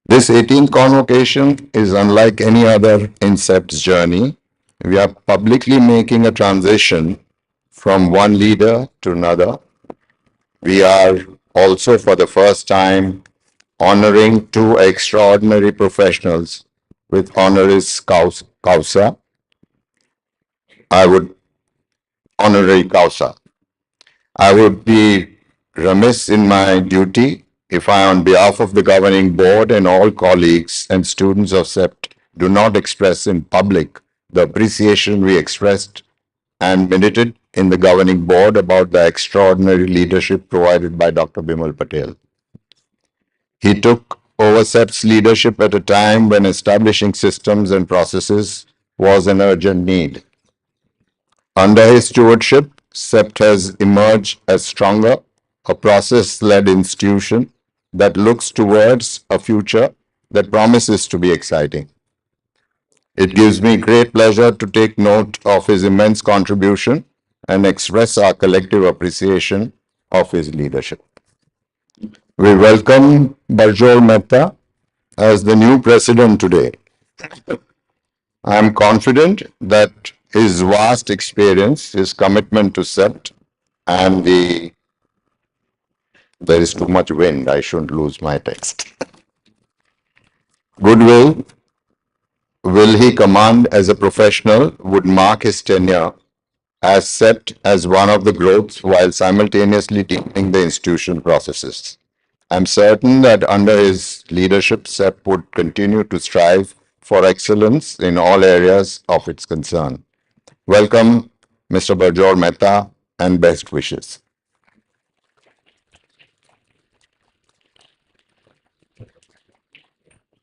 This 18th convocation is unlike any other in CEPT's journey. We are publicly making a transition from one leader to another. We are also for the first time honoring two extraordinary professionals with honoris causa. Honorary causa. I would be remiss in my duty if I, on behalf of the governing board and all colleagues and students of CEPT, do not express in public the appreciation we expressed and minuted in the governing board about the extraordinary leadership provided by Dr. Bimal Patel. He took over CEPT's leadership at a time when establishing systems and processes was an urgent need. Under his stewardship, CEPT has emerged as stronger, a process-led institution that looks towards a future that promises to be exciting. It gives me great pleasure to take note of his immense contribution and express our collective appreciation of his leadership. We welcome Bajrol Mehta as the new president today. I am confident that his vast experience, his commitment to CEPT, and there is too much wind, I shouldn't lose my text. Goodwill will he command as a professional would mark his tenure as CEPT as one of the growths while simultaneously deepening the institutional processes. I'm certain that under his leadership, CEPT would continue to strive for excellence in all areas of its concern. Welcome, Mr. Bajor Mehta, and best wishes.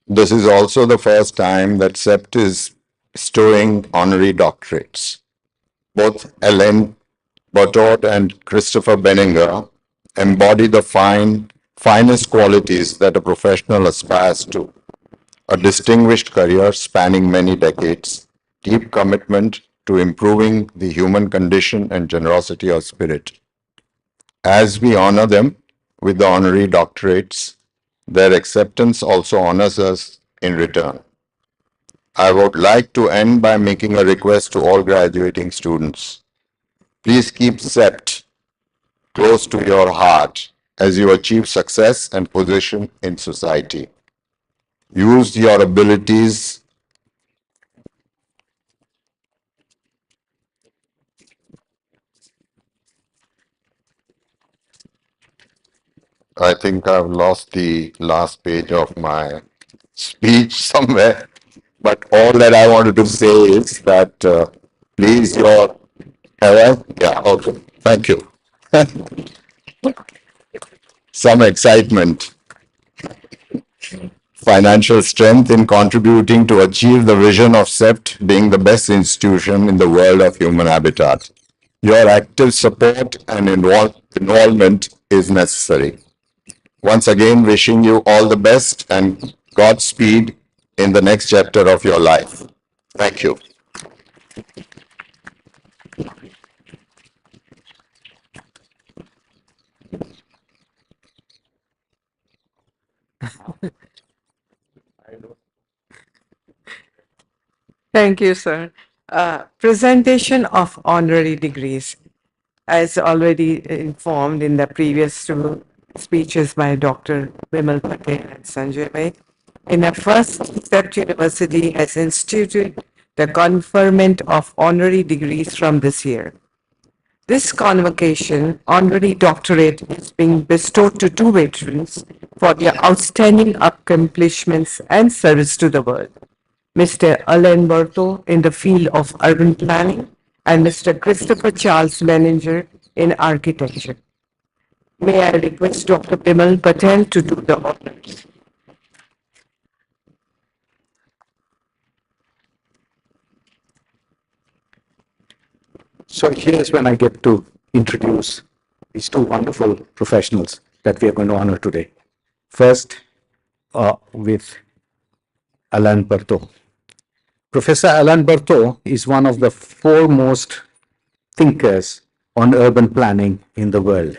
This is also the first time that CEPT is bestowing honorary doctorates. Both Ellen Bertot and Christopher Benninger embody the finest qualities that a professional aspires to: a distinguished career spanning many decades, deep commitment to improving the human condition, and generosity of spirit. As we honor them with the honorary doctorates, their acceptance also honors us in return. I would like to end by making a request to all graduating students. Please keep CEPT close to your heart as you achieve success and position in society. Use your abilities. I think I've lost the last page of my speech somewhere, but all that I wanted to say is that please your, yeah, okay, thank you. Some excitement, financial strength in contributing to achieve the vision of CEPT being the best institution in the world of human habitat. Your active support and involvement is necessary. Once again, wishing you all the best and Godspeed in the next chapter of your life. Thank you. Thank you, sir. Presentation of honorary degrees. As already informed in the previous two speeches by Dr. Vimal Patel and Sanjay Bhai, in the first CEPT University has instituted the conferment of honorary degrees from this year. This convocation honorary doctorate is being bestowed to two veterans for their outstanding accomplishments and service to the world. Mr. Alain Berthaud in the field of urban planning and Mr. Christopher Charles Manager in architecture. May I request Dr. Bimal Patel to do the honors. So here's when I get to introduce these two wonderful professionals that we are going to honor today. First, with Alain Berthaud. Professor Alain Berthaud is one of the foremost thinkers on urban planning in the world.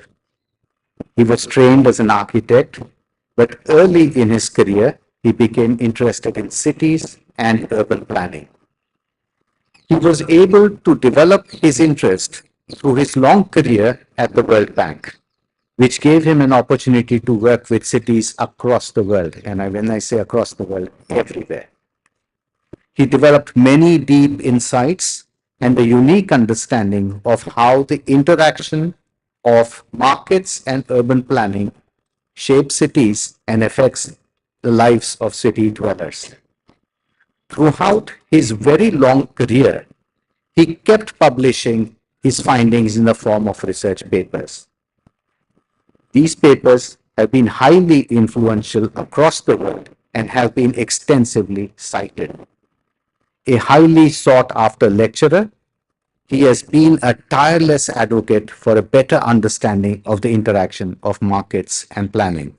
He was trained as an architect, but early in his career, he became interested in cities and urban planning. He was able to develop his interest through his long career at the World Bank, which gave him an opportunity to work with cities across the world. And when I say across the world, everywhere. He developed many deep insights and a unique understanding of how the interaction of markets and urban planning shapes cities and affects the lives of city dwellers. Throughout his very long career, he kept publishing his findings in the form of research papers. These papers have been highly influential across the world and have been extensively cited. A highly sought after lecturer, he has been a tireless advocate for a better understanding of the interaction of markets and planning.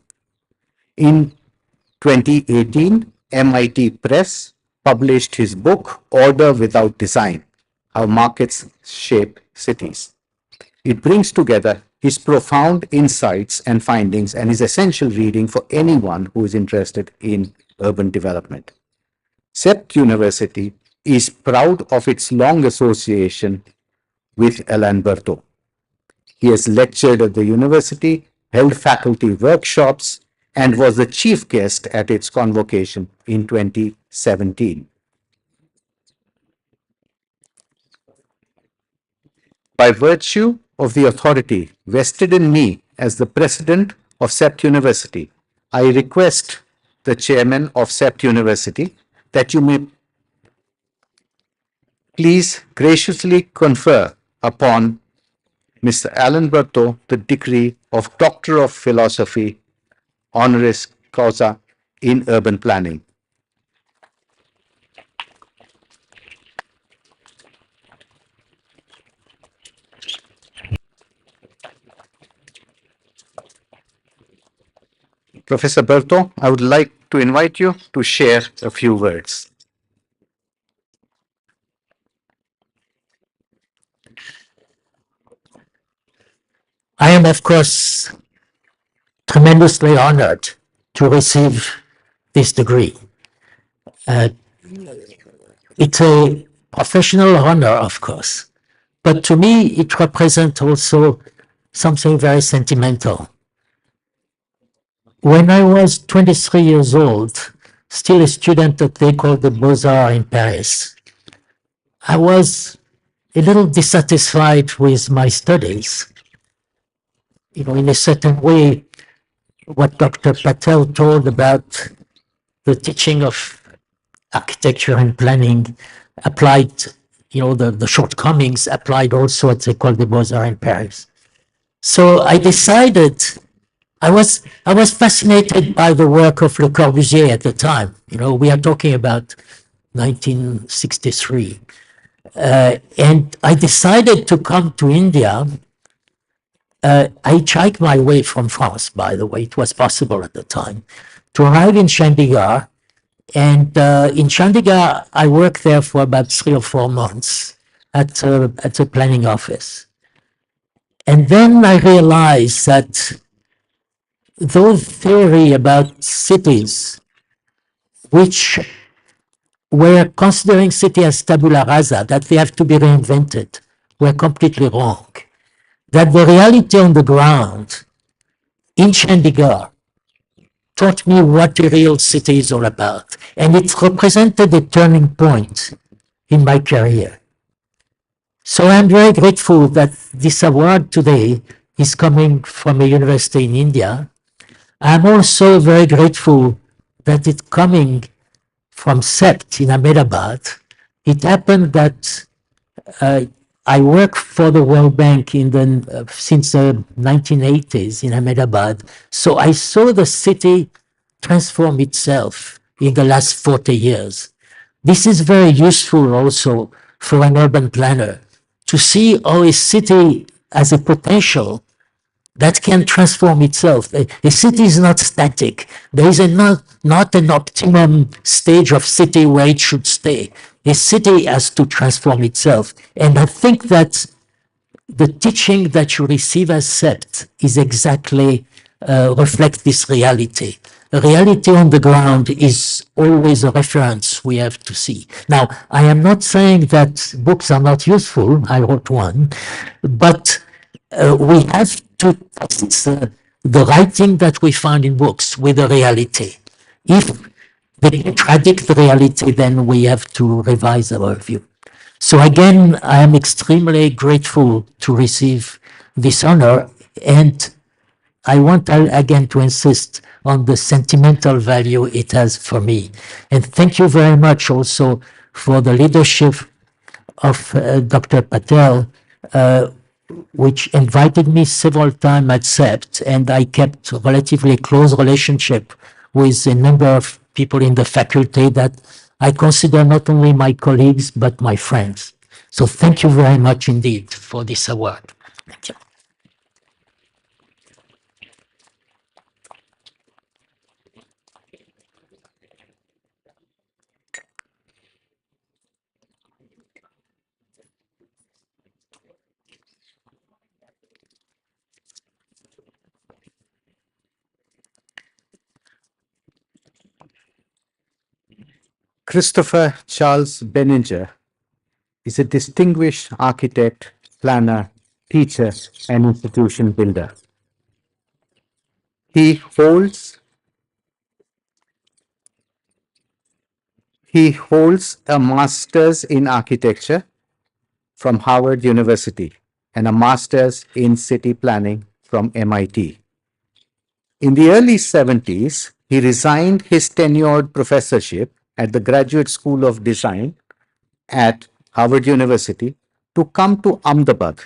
In 2018, MIT Press published his book, Order Without Design: How Markets Shape Cities. It brings together his profound insights and findings and is essential reading for anyone who is interested in urban development. CEPT University is proud of its long association with Alain Berthaud. He has lectured at the university, held faculty workshops, and was the chief guest at its convocation in 2017. By virtue of the authority vested in me as the president of CEPT University, I request the chairman of CEPT University that you may please graciously confer upon Mr. Alan Berto the degree of Doctor of Philosophy honoris causa in urban planning. Professor Berto, I would like to invite you to share a few words. I am, of course, tremendously honored to receive this degree. It's a professional honor, of course, but to me, it represents also something very sentimental. When I was 23 years old, still a student at the École des Beaux-Arts in Paris, I was a little dissatisfied with my studies. You know, in a certain way, what Dr. Patel told about the teaching of architecture and planning applied, you know, the shortcomings applied also at the École des Beaux-Arts in Paris. So I decided, I was fascinated by the work of Le Corbusier at the time. You know, we are talking about 1963. And I decided to come to India. I hitchhiked my way from France, by the way, it was possible at the time, to arrive in Chandigarh. And in Chandigarh, I worked there for about 3 or 4 months at the planning office. And then I realized that those theory about cities, which were considering city as tabula rasa, that they have to be reinvented, were completely wrong. That the reality on the ground in Chandigarh taught me what the real city is all about. And it represented a turning point in my career. So I'm very grateful that this award today is coming from a university in India. I'm also very grateful that it's coming from CEPT in Ahmedabad. It happened that I work for the World Bank since the 1980s in Ahmedabad. So I saw the city transform itself in the last 40 years. This is very useful also for an urban planner to see how a city has a potential that can transform itself. A city is not static. There is not an optimum stage of city where it should stay. A city has to transform itself. And I think that the teaching that you receive as CEPT is exactly reflect this reality. The reality on the ground is always a reference we have to see. Now, I am not saying that books are not useful. I wrote one, but we have to test the writing that we find in books with the reality. If they contradict the reality, then we have to revise our view. So again, I am extremely grateful to receive this honor, and I want again to insist on the sentimental value it has for me. And thank you very much also for the leadership of Dr. Patel, which invited me several times at CEPT, and I kept a relatively close relationship with a number of people in the faculty that I consider not only my colleagues, but my friends. So thank you very much indeed for this award. Thank you. Christopher Charles Benninger is a distinguished architect, planner, teacher, and institution builder. He holds a master's in architecture from Harvard University and a master's in city planning from MIT. In the early 70s, he resigned his tenured professorship at the Graduate School of Design at Harvard University to come to Ahmedabad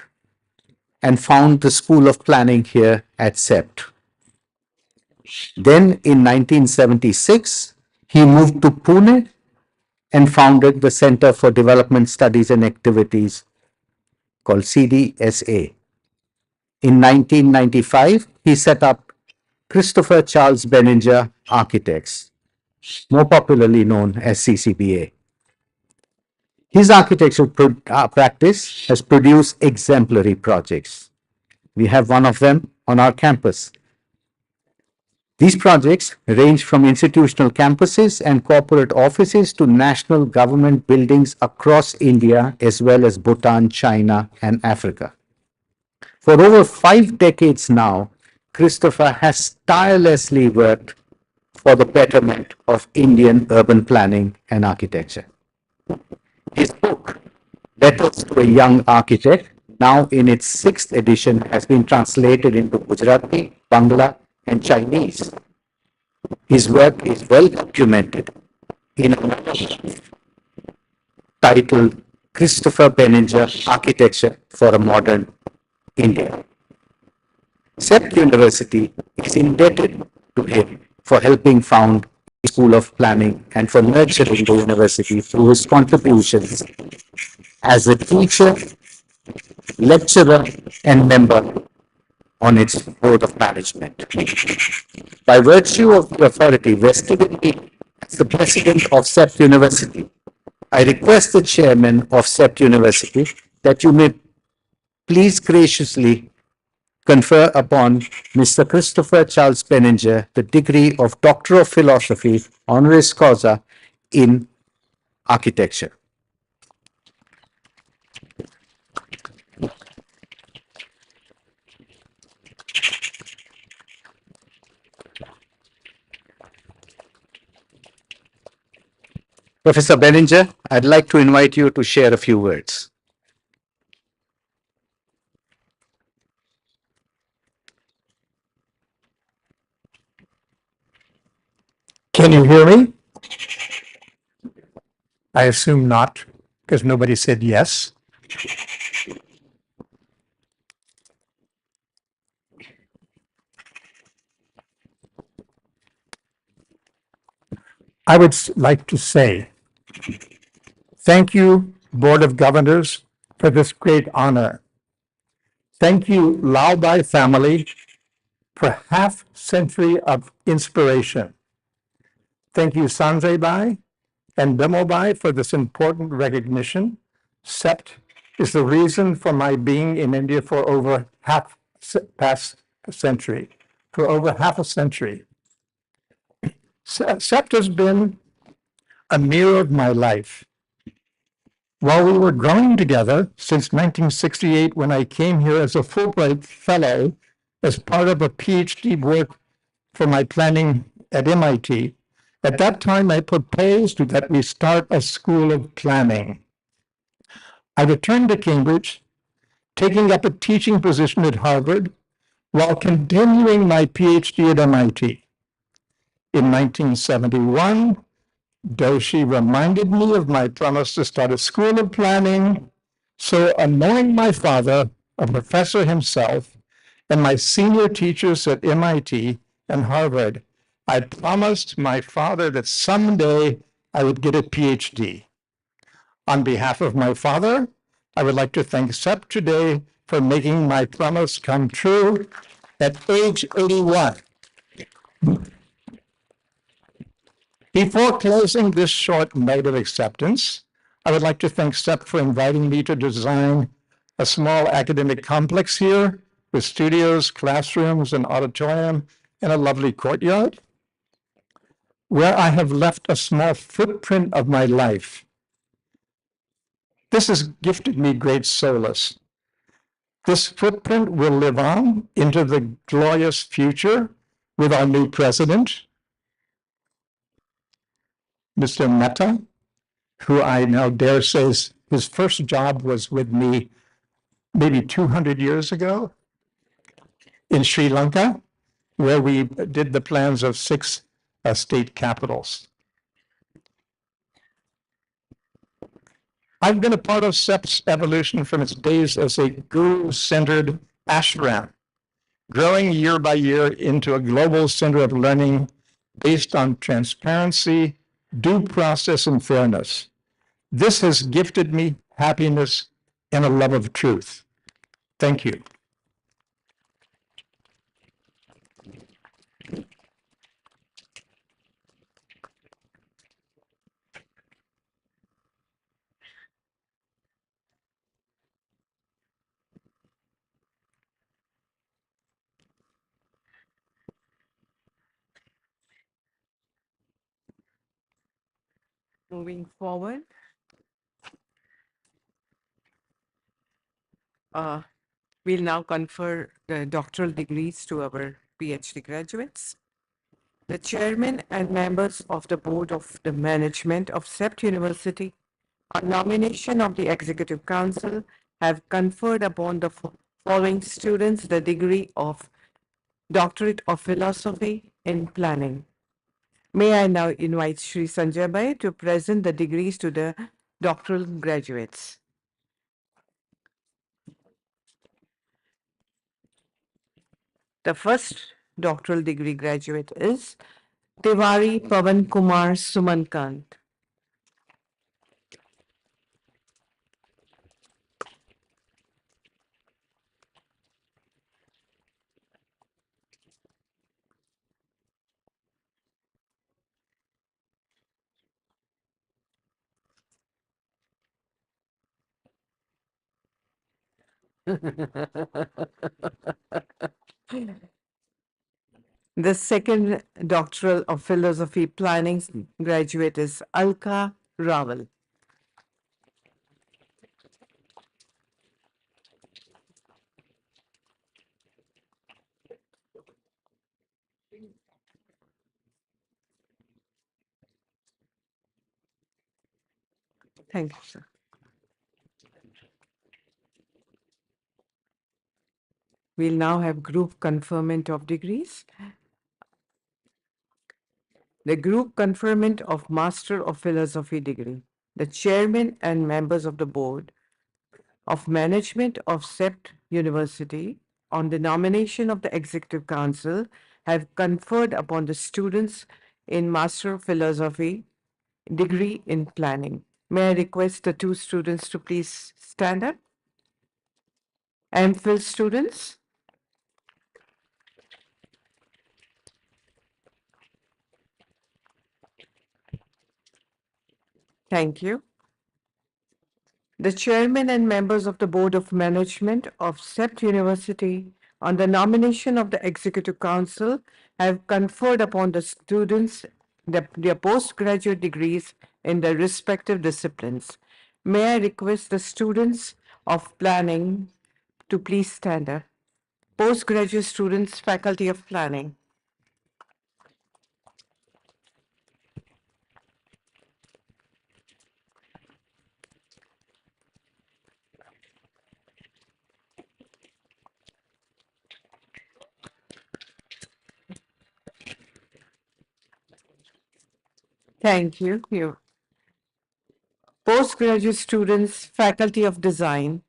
and found the School of Planning here at CEPT. Then in 1976, he moved to Pune and founded the Center for Development Studies and Activities called CDSA. In 1995, he set up Christopher Charles Benninger Architects, more popularly known as CCBA. His architectural practice has produced exemplary projects. We have one of them on our campus. These projects range from institutional campuses and corporate offices to national government buildings across India, as well as Bhutan, China, and Africa. For over 5 decades now, Christopher has tirelessly worked for the betterment of Indian urban planning and architecture. His book, Letters to a Young Architect, now in its 6th edition, has been translated into Gujarati, Bangla, and Chinese. His work is well documented in a monograph titled Christopher Benninger Architecture for a Modern India. CEPT University is indebted to him for helping found the School of Planning and for nurturing the university through his contributions as a teacher, lecturer, and member on its board of management. By virtue of the authority vested in me as the president of CEPT University, I request the chairman of CEPT University that you may please graciously confer upon Mr. Christopher Charles Benninger the degree of Doctor of Philosophy, honoris causa, in architecture. Professor Benninger, I'd like to invite you to share a few words. Can you hear me? I assume not, because nobody said yes. I would like to say thank you, Board of Governors, for this great honor. Thank you, Laobai family, for half century of inspiration. Thank you, Sanjay Bai and Bemobai, for this important recognition. CEPT is the reason for my being in India for over past century, for over half a century. CEPT has been a mirror of my life. While we were growing together since 1968, when I came here as a Fulbright Fellow as part of a PhD work for my planning at MIT, at that time I proposed that we start a school of planning. I returned to Cambridge, taking up a teaching position at Harvard while continuing my PhD at MIT. In 1971, Doshi reminded me of my promise to start a school of planning. So, knowing my father, a professor himself, and my senior teachers at MIT and Harvard, I promised my father that someday I would get a PhD. On behalf of my father, I would like to thank CEPT today for making my promise come true at age 81. Before closing this short note of acceptance, I would like to thank CEPT for inviting me to design a small academic complex here with studios, classrooms, an auditorium, and a lovely courtyard, where I have left a small footprint of my life. This has gifted me great solace. This footprint will live on into the glorious future with our new president, Mr. Mehta, who I now dare say his first job was with me maybe 200 years ago in Sri Lanka, where we did the plans of 6 state capitals. I've been a part of CEPT's evolution from its days as a guru-centered ashram, growing year by year into a global center of learning based on transparency, due process, and fairness. This has gifted me happiness and a love of truth. Thank you. Moving forward, we'll now confer the doctoral degrees to our PhD graduates. The chairman and members of the board of the management of CEPT University, on nomination of the Executive Council, have conferred upon the following students the degree of Doctorate of Philosophy in Planning. May I now invite Shri Sanjay Bhai to present the degrees to the doctoral graduates. The first doctoral degree graduate is Tiwari Pavan Kumar Sumankant. The second doctoral of philosophy planning graduate is Alka Rawal. Thank you, sir. We'll now have group conferment of degrees. The group conferment of Master of Philosophy degree. The chairman and members of the board of management of CEPT University, on the nomination of the Executive Council, have conferred upon the students in Master of Philosophy degree in planning. May I request the two students to please stand up? MPhil students. Thank you. The chairman and members of the board of management of CEPT University, on the nomination of the Executive Council, have conferred upon the students their postgraduate degrees in their respective disciplines. May I request the students of planning to please stand up? Postgraduate students, Faculty of Planning. Thank you. Postgraduate students, Faculty of Design.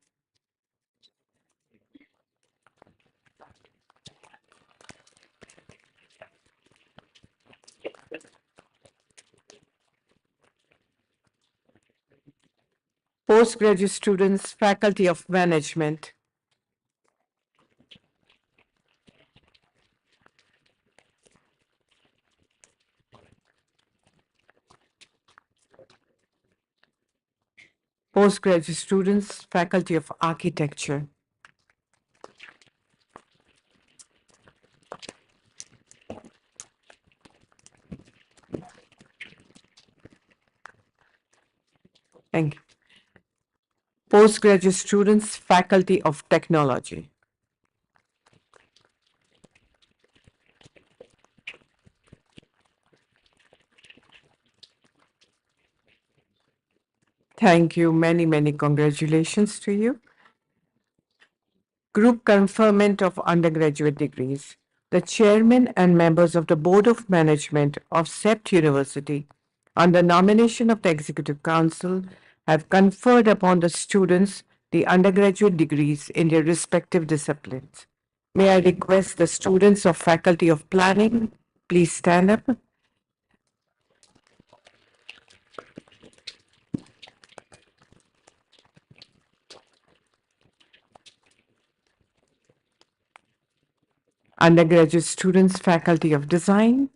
Postgraduate students, Faculty of Management. Postgraduate students, Faculty of Architecture. Thank you. Postgraduate students, Faculty of Technology. Thank you. Many, many congratulations to you. group conferment of undergraduate degrees. The chairman and members of the Board of Management of CEPT University, on the nomination of the Executive Council, have conferred upon the students the undergraduate degrees in their respective disciplines. May I request the students of Faculty of Planning, please stand up. Undergraduate students, Faculty of Design.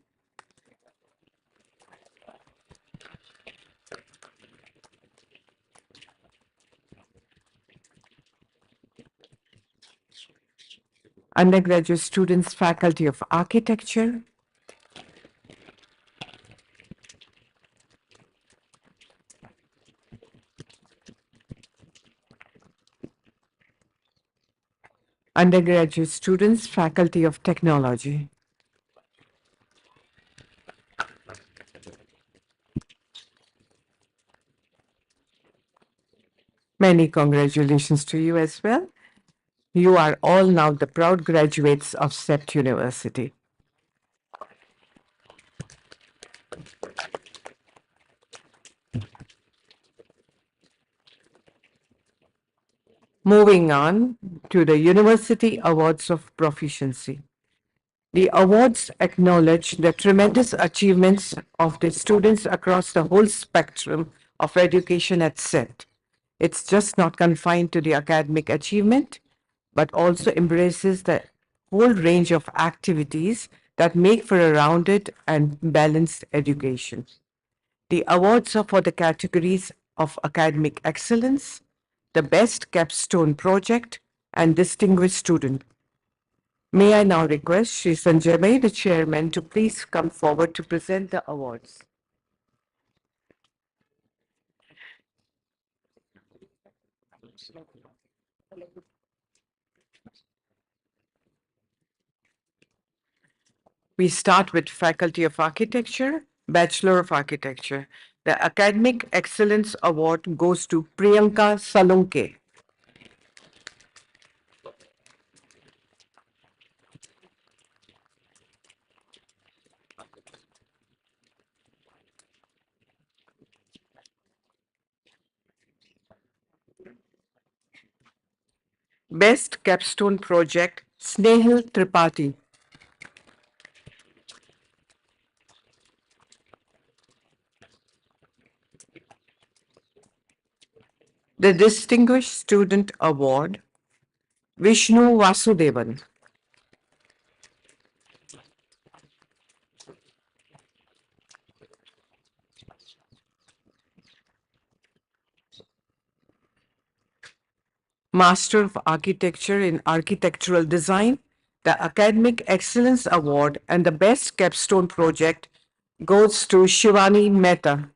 Undergraduate students, Faculty of Architecture. Undergraduate students, Faculty of Technology. Many congratulations to you as well. You are all now the proud graduates of CEPT University. Moving on to the University Awards of Proficiency. The awards acknowledge the tremendous achievements of the students across the whole spectrum of education at CEPT. It's just not confined to the academic achievement, but also embraces the whole range of activities that make for a rounded and balanced education. The awards are for the categories of academic excellence, the best capstone project, and distinguished student. May I now request Sri Sanjay Bhai, the chairman, to please come forward to present the awards. We start with Faculty of Architecture, Bachelor of Architecture. The Academic Excellence Award goes to Priyanka Salunke. Best Capstone Project, Snehal Tripathi. The Distinguished Student Award, Vishnu Vasudevan. Master of Architecture in Architectural Design, the Academic Excellence Award, and the Best Capstone Project goes to Shivani Mehta.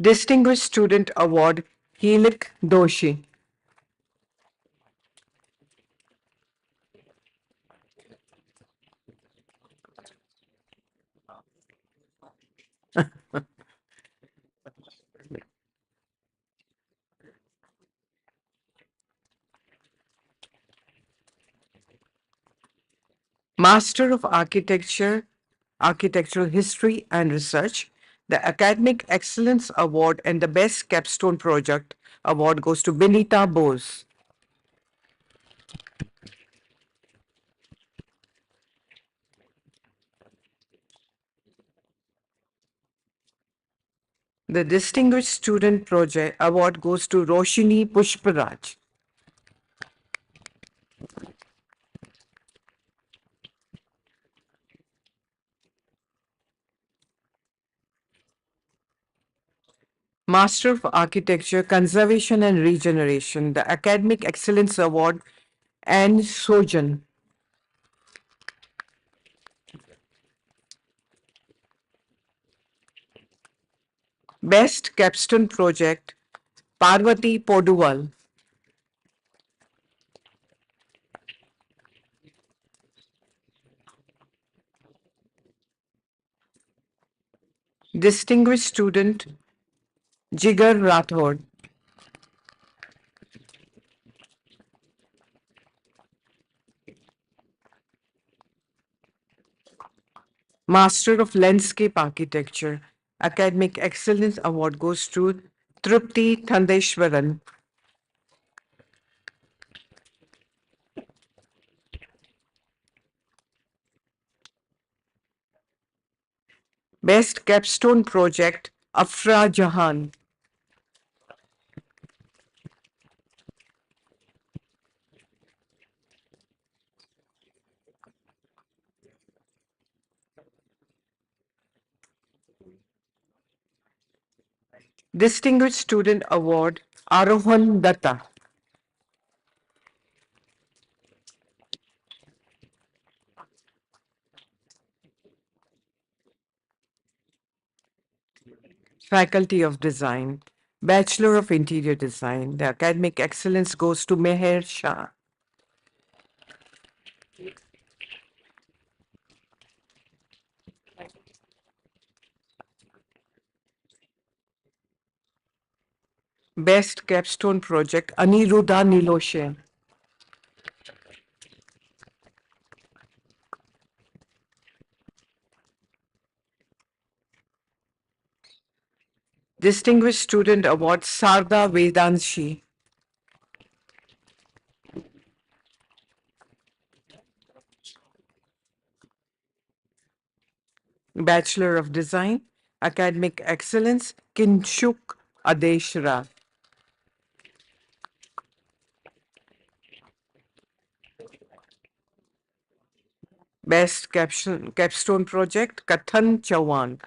Distinguished Student Award, Helik Doshi. Master of Architecture, Architectural History and Research, the Academic Excellence Award and the Best Capstone Project Award goes to Benita Bose. The Distinguished Student Project Award goes to Roshini Pushparaj. Master of Architecture, Conservation and Regeneration, the Academic Excellence Award, and Sojan. Best Capstone Project, Parvati Poduwal. Distinguished Student Jigar Rathod. Master of Landscape Architecture. Academic Excellence Award goes to Trupti Thandeshwaran. Best Capstone Project, Afra Jahan. Distinguished Student Award, Arohan Datta. Faculty of Design, Bachelor of Interior Design. The academic excellence goes to Meher Shah. Best Capstone Project, Aniruddha Niloshe. Distinguished Student Award, Sarda Vedanshi. Bachelor of Design, Academic Excellence, Kinshuk Adeshra. Best Capstone Project, Kathan Chauhan.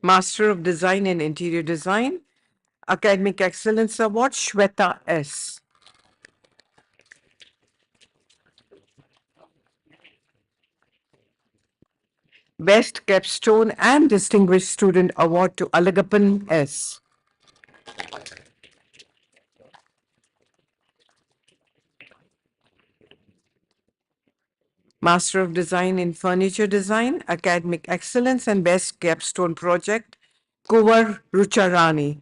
Master of Design in Interior Design, Academic Excellence Award, Shweta S. Best Capstone and Distinguished Student Award to Alagappan S. Master of Design in Furniture Design, Academic Excellence and Best Capstone Project, Kuvar Rucharani.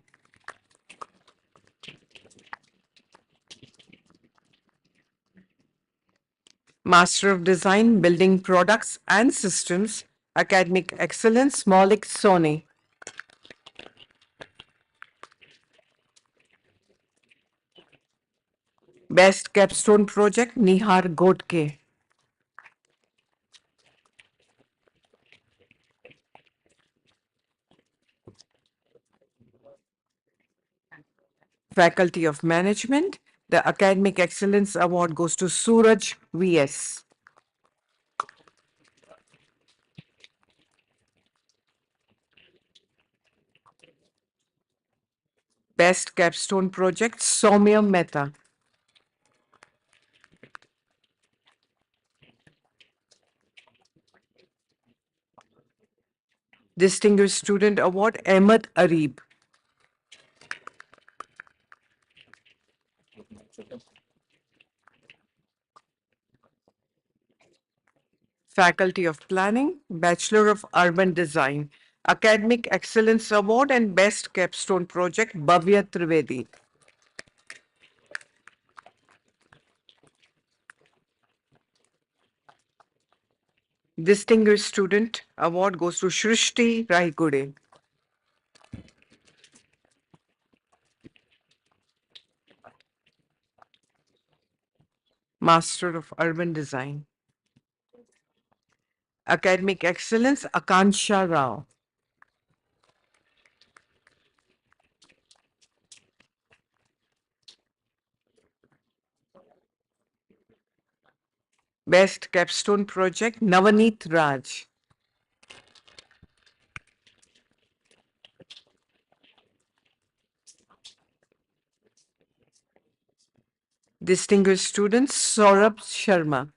Master of Design, Building Products and Systems, Academic Excellence, Maulik Soni. Best Capstone Project, Nihar Godke. Faculty of Management, the Academic Excellence Award goes to Suraj V.S. Best Capstone Project, Soumya Mehta. Distinguished Student Award, Ahmed Arib. Faculty of Planning, Bachelor of Urban Design, Academic Excellence Award and Best Capstone Project, Bhavya Trivedi. Distinguished Student Award goes to Shrishti Raigude. Master of Urban Design. Academic Excellence, Akansha Rao. Best Capstone Project, Navaneet Raj. Distinguished Students, Saurabh Sharma.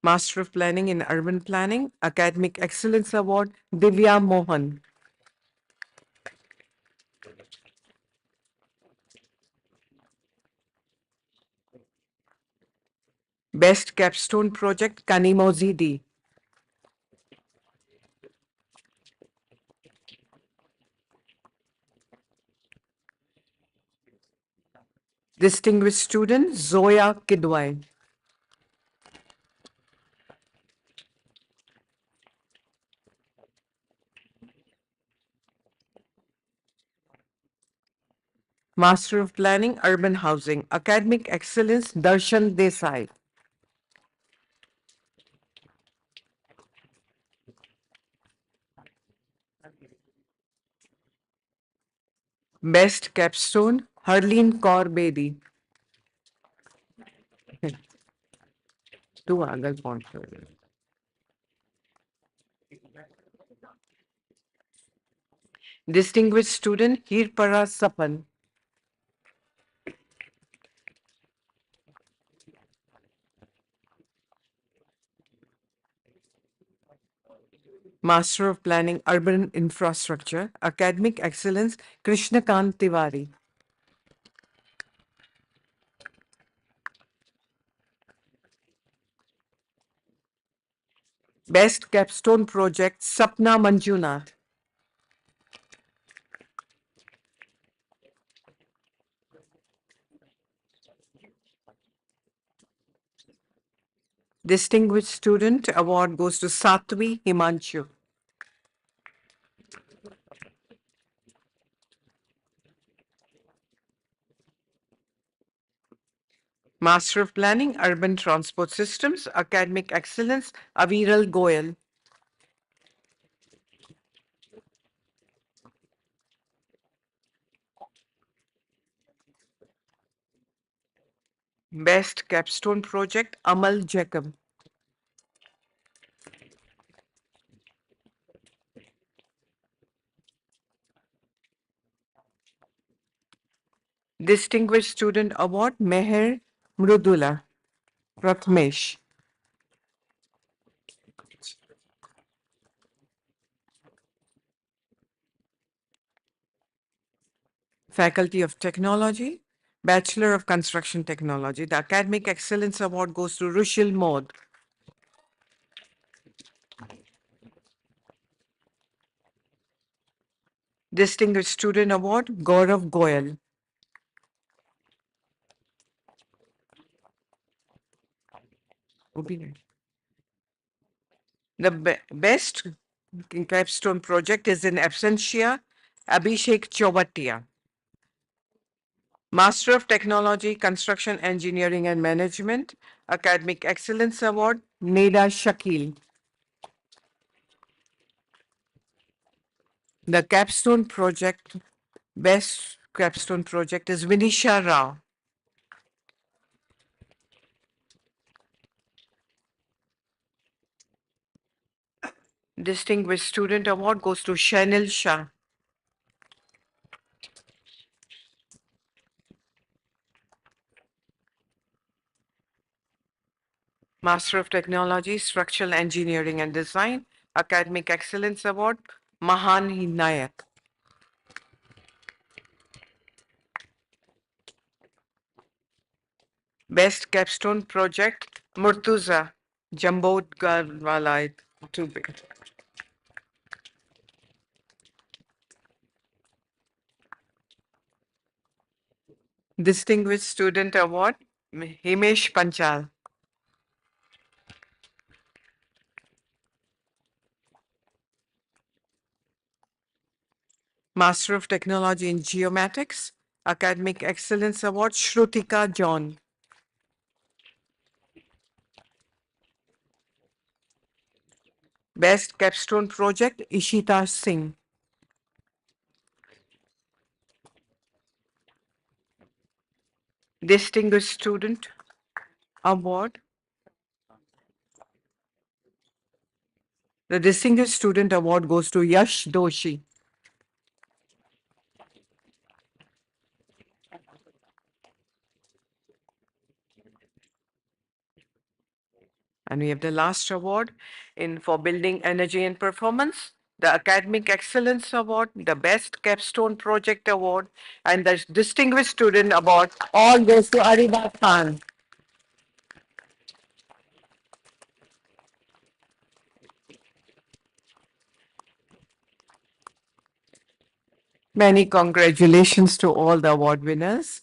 Master of Planning in Urban Planning, Academic Excellence Award, Divya Mohan. Best Capstone Project, Kanimozi D. Distinguished Student, Zoya Kidwai. Master of Planning, Urban Housing, Academic Excellence, Darshan Desai. Best Capstone, Harleen Kaur Bedi. Two angle point. Distinguished Student, Hirpara Sapan. Master of Planning, Urban Infrastructure, Academic Excellence, Krishnakant Tiwari. Best Capstone Project, Sapna Manjunath. Distinguished Student Award goes to Satvi Himanshu. Master of Planning, Urban Transport Systems, Academic Excellence, Aviral Goyal. Best Capstone Project, Amal Jacob. Distinguished Student Award, Meher Mrudula Prathmesh. Faculty of Technology, Bachelor of Construction Technology. The Academic Excellence Award goes to Rushil Mod. Distinguished Student Award, Gaurav Goyal. The best capstone project is in absentia, Abhishek Chovatia. Master of Technology, Construction Engineering and Management, Academic Excellence Award, Neda Shakil. The capstone project, best capstone project is Vinisha Rao. Distinguished Student Award goes to Shanil Shah. Master of Technology, Structural Engineering and Design, Academic Excellence Award, Mahan Nayak. Best Capstone Project, Murtuza, Jambod Garwalai, too big. Distinguished Student Award, Himesh Panchal. Master of Technology in Geomatics, Academic Excellence Award, Shrutika John. Best Capstone Project, Ishita Singh. Distinguished Student Award. The Distinguished Student Award goes to Yash Doshi. And we have the last award for building energy and performance, the Academic Excellence Award, the Best Capstone Project Award, and the Distinguished Student Award. All goes to Ariba Khan. Many congratulations to all the award winners.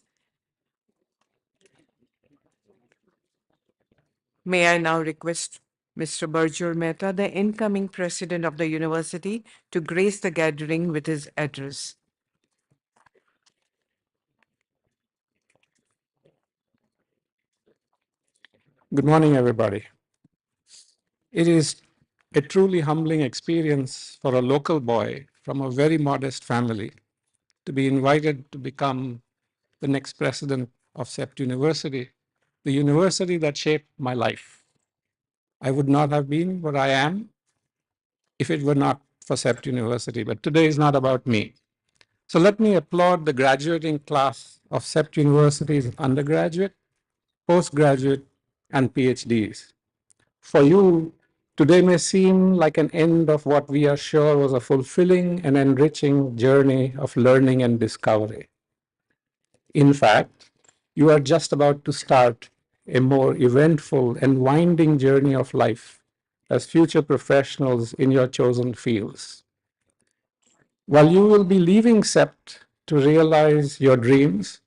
May I now request Mr. Burjur Mehta, the incoming president of the university, to grace the gathering with his address. Good morning, everybody. It is a truly humbling experience for a local boy from a very modest family to be invited to become the next president of CEPT University, the university that shaped my life. I would not have been what I am if it were not for CEPT University, but today is not about me. So let me applaud the graduating class of CEPT University's undergraduate, postgraduate, and PhDs. For you, today may seem like an end of what we are sure was a fulfilling and enriching journey of learning and discovery. In fact, you are just about to start a more eventful and winding journey of life as future professionals in your chosen fields. While you will be leaving CEPT to realize your dreams,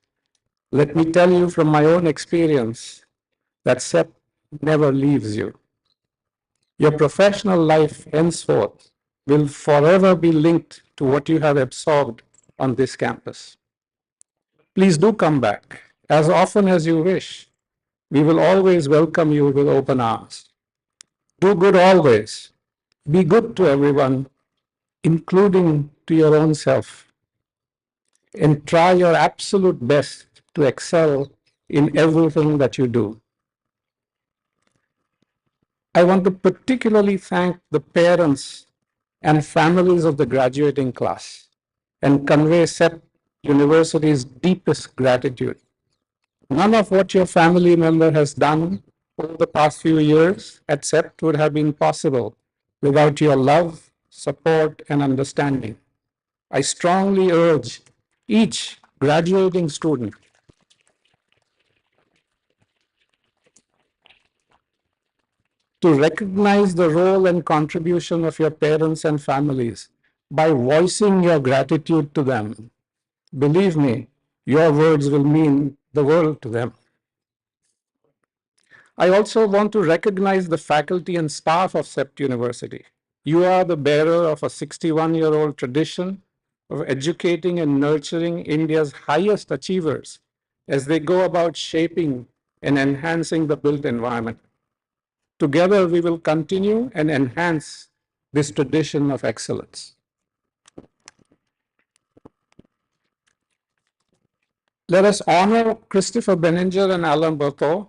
let me tell you from my own experience that CEPT never leaves you. Your professional life henceforth will forever be linked to what you have absorbed on this campus. Please do come back as often as you wish. We will always welcome you with open arms. Do good always. Be good to everyone, including to your own self. And try your absolute best to excel in everything that you do. I want to particularly thank the parents and families of the graduating class and convey CEPT University's deepest gratitude. None of what your family member has done over the past few years at CEPT would have been possible without your love, support, and understanding. I strongly urge each graduating student to recognize the role and contribution of your parents and families by voicing your gratitude to them. Believe me, your words will mean the world to them. I also want to recognize the faculty and staff of CEPT University. You are the bearer of a 61-year-old tradition of educating and nurturing India's highest achievers as they go about shaping and enhancing the built environment. Together, we will continue and enhance this tradition of excellence. Let us honor Christopher Benninger and Alain Berthaud,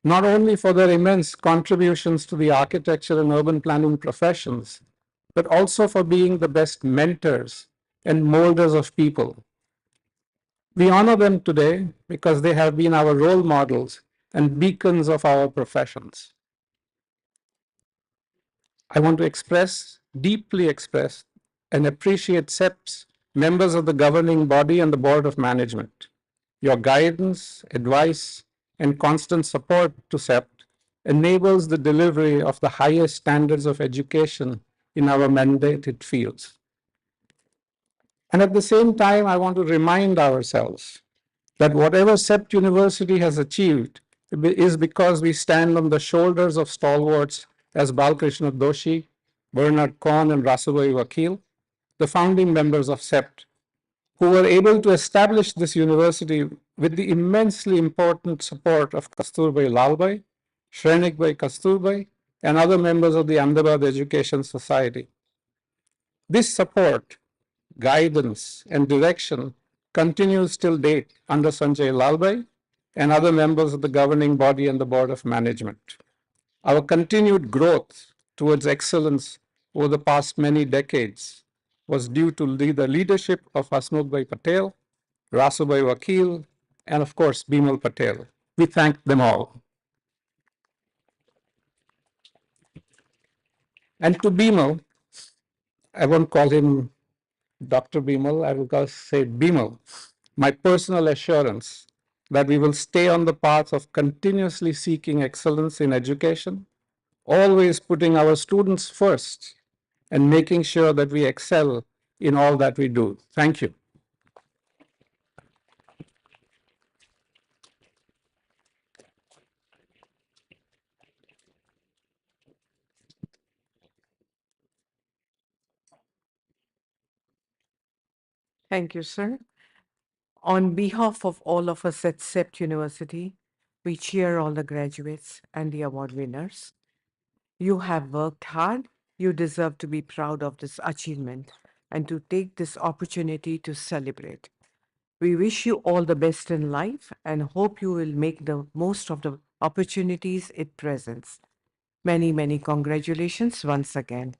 not only for their immense contributions to the architecture and urban planning professions, but also for being the best mentors and molders of people. We honor them today because they have been our role models and beacons of our professions. I want to deeply express, and appreciate CEPT's members of the governing body and the board of management. Your guidance, advice, and constant support to CEPT enables the delivery of the highest standards of education in our mandated fields. And at the same time, I want to remind ourselves that whatever CEPT University has achieved is because we stand on the shoulders of stalwarts as Balkrishna Doshi, Bernard Korn, and Rasubai Vakil, the founding members of CEPT, who were able to establish this university with the immensely important support of Kasturbai Lalbai, Shrenikbai Kasturbai, and other members of the Ahmedabad Education Society. This support, guidance, and direction continues till date under Sanjay Lalbai and other members of the governing body and the board of management. Our continued growth towards excellence over the past many decades was due to the leadership of Hasmukhbhai Patel, Rasubai Vakil, and of course, Bimal Patel. We thank them all. And to Bimal, I won't call him Dr. Bimal, I will say Bimal, my personal assurance that we will stay on the path of continuously seeking excellence in education, always putting our students first and making sure that we excel in all that we do. Thank you. Thank you, sir. On behalf of all of us at CEPT University, we cheer all the graduates and the award winners. You have worked hard. You deserve to be proud of this achievement and to take this opportunity to celebrate. We wish you all the best in life and hope you will make the most of the opportunities it presents. Many, many congratulations once again.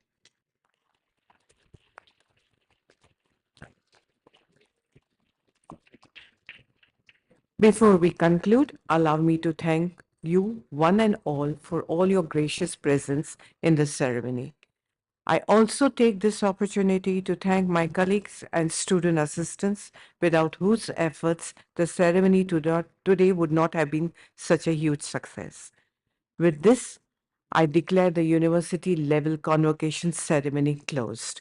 Before we conclude, allow me to thank you one and all for all your gracious presence in the ceremony. I also take this opportunity to thank my colleagues and student assistants without whose efforts the ceremony today would not have been such a huge success. With this, I declare the university level convocation ceremony closed.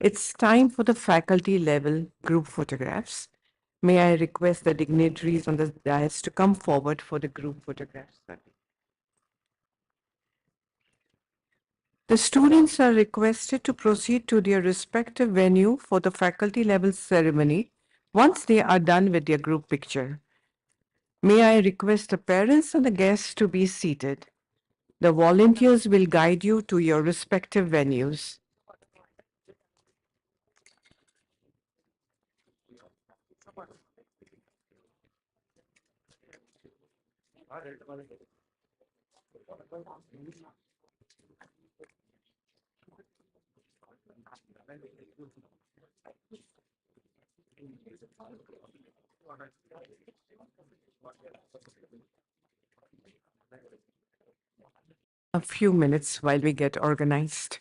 It's time for the faculty level group photographs. May I request the dignitaries on the dais to come forward for the group photographs. The students are requested to proceed to their respective venue for the faculty level ceremony once they are done with their group picture. May I request the parents and the guests to be seated. The volunteers will guide you to your respective venues. A few minutes while we get organized.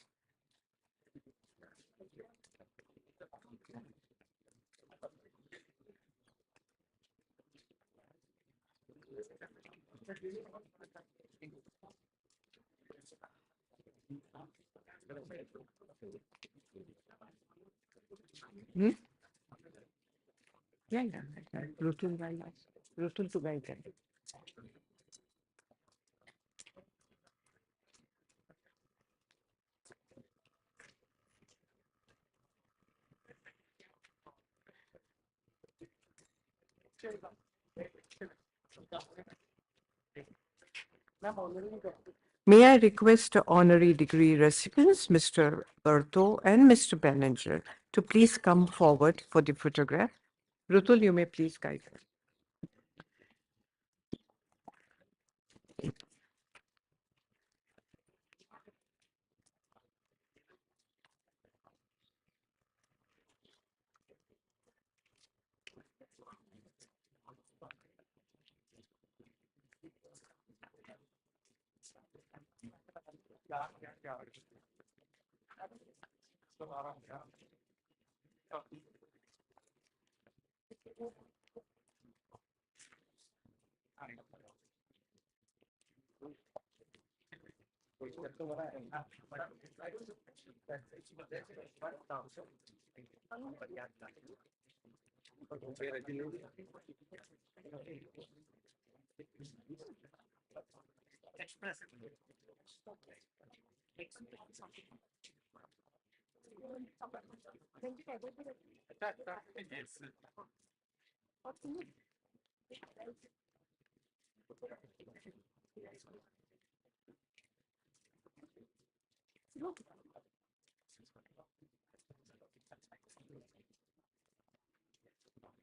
Hmm? Yeah, yeah. Rutul to guide them. May I request the honorary degree recipients, Mr. Berto and Mr. Benninger, to please come forward for the photograph. Rutul, you may please guide them.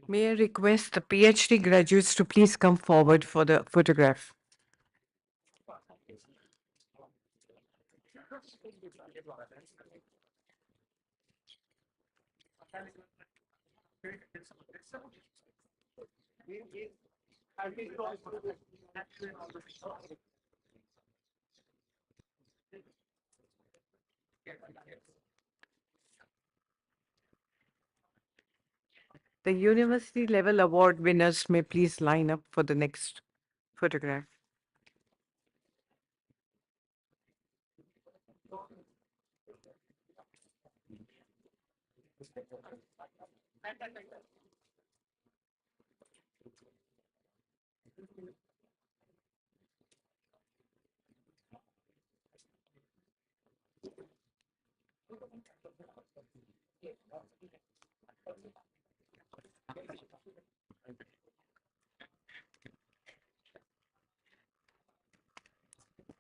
May I request the PhD graduates to please come forward for the photograph. The university level award winners may please line up for the next photograph.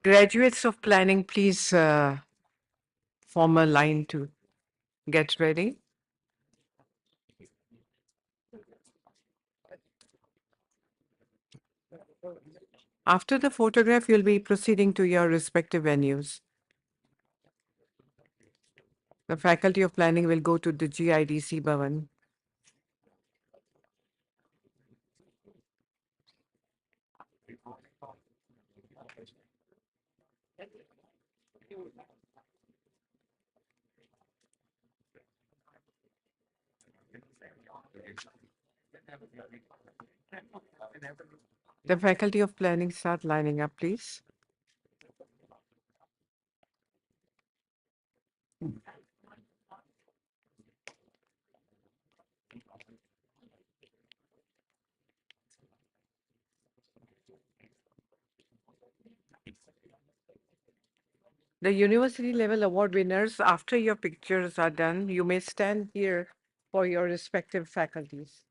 Graduates of planning, please form a line to get ready. After the photograph, you'll be proceeding to your respective venues. The Faculty of Planning will go to the GIDC Bhavan. The Faculty of Planning start lining up, please. The university level award winners, after your pictures are done, you may stand here for your respective faculties.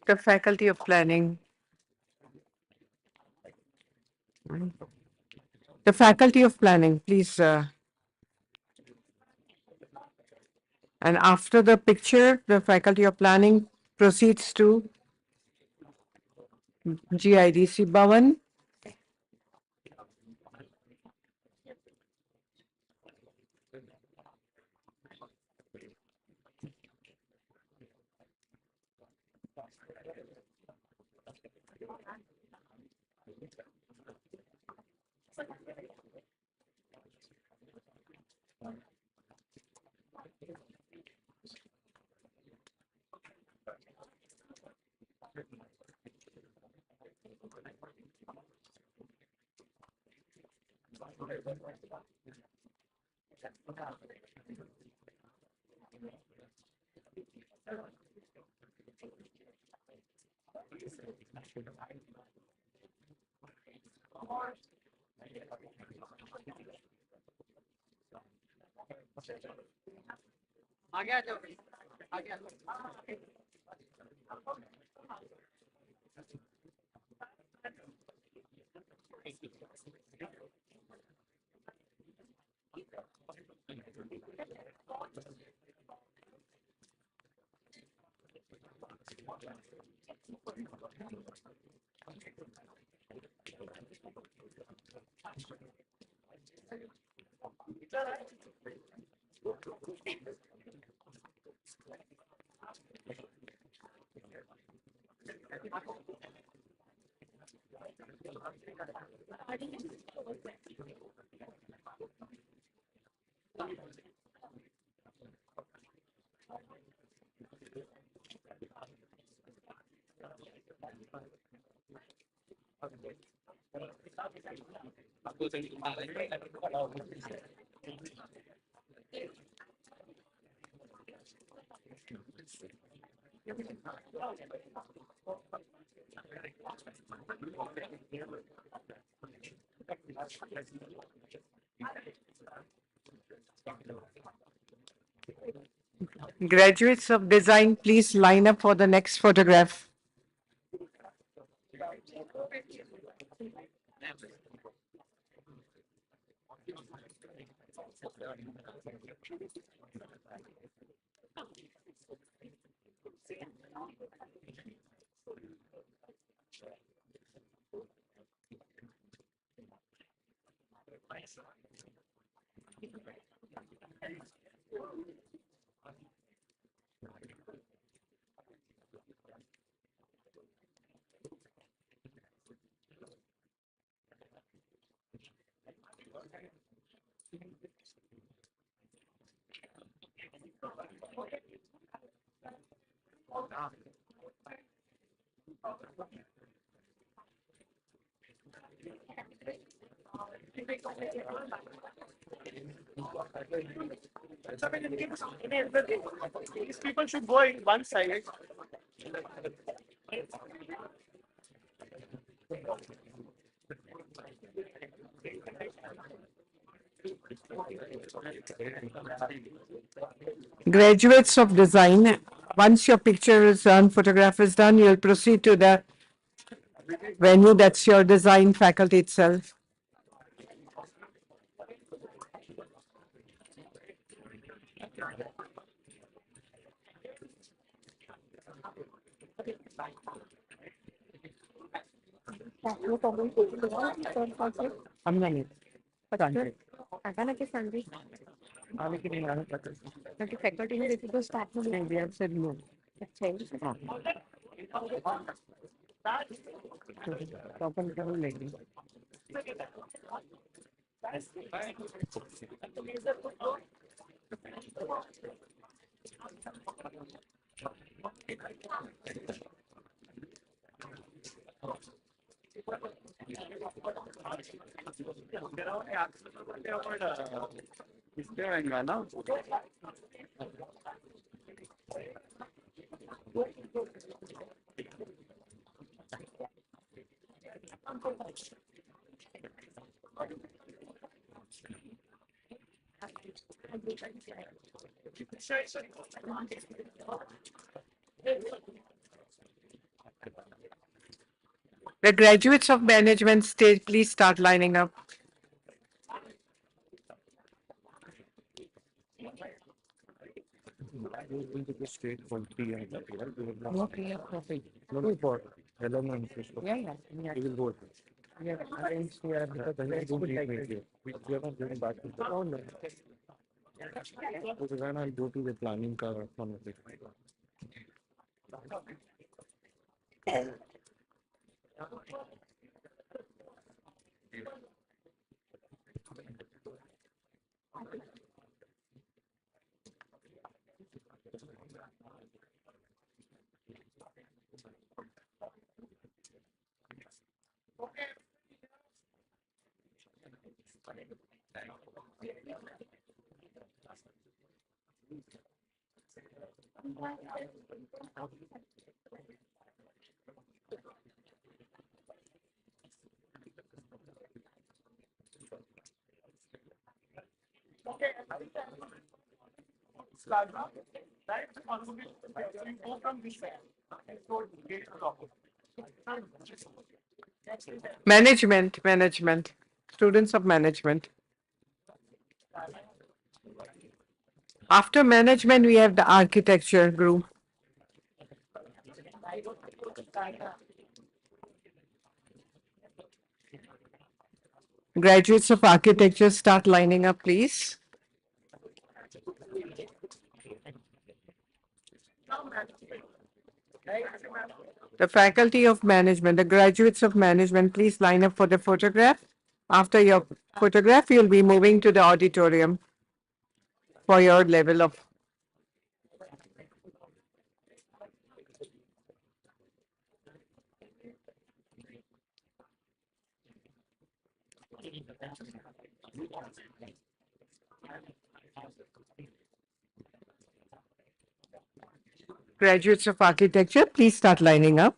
The Faculty of Planning. The Faculty of Planning, please. And after the picture, the Faculty of Planning proceeds to GIDC Bhavan. Graduates of design, please line up for the next photograph. These people should go in one side. Graduates of design, once your picture is done, photograph is done, you'll proceed to the venue. That's your design faculty itself. Anak Sandy. Faculty ने देखी तो staff में they have said no. तो अपन कर लेंगे. The graduates of management stage, please start lining up. Yeah, arrange here because the next would like it. We are not going back to the Oh no. because then I'll go to the planning car on the Go from this side. Management, students of management. After management, we have the architecture group. Graduates of architecture, start lining up, please. The faculty of management, the graduates of management, please line up for the photograph. After your photograph, you'll be moving to the auditorium for your level of. Graduates of architecture, please start lining up.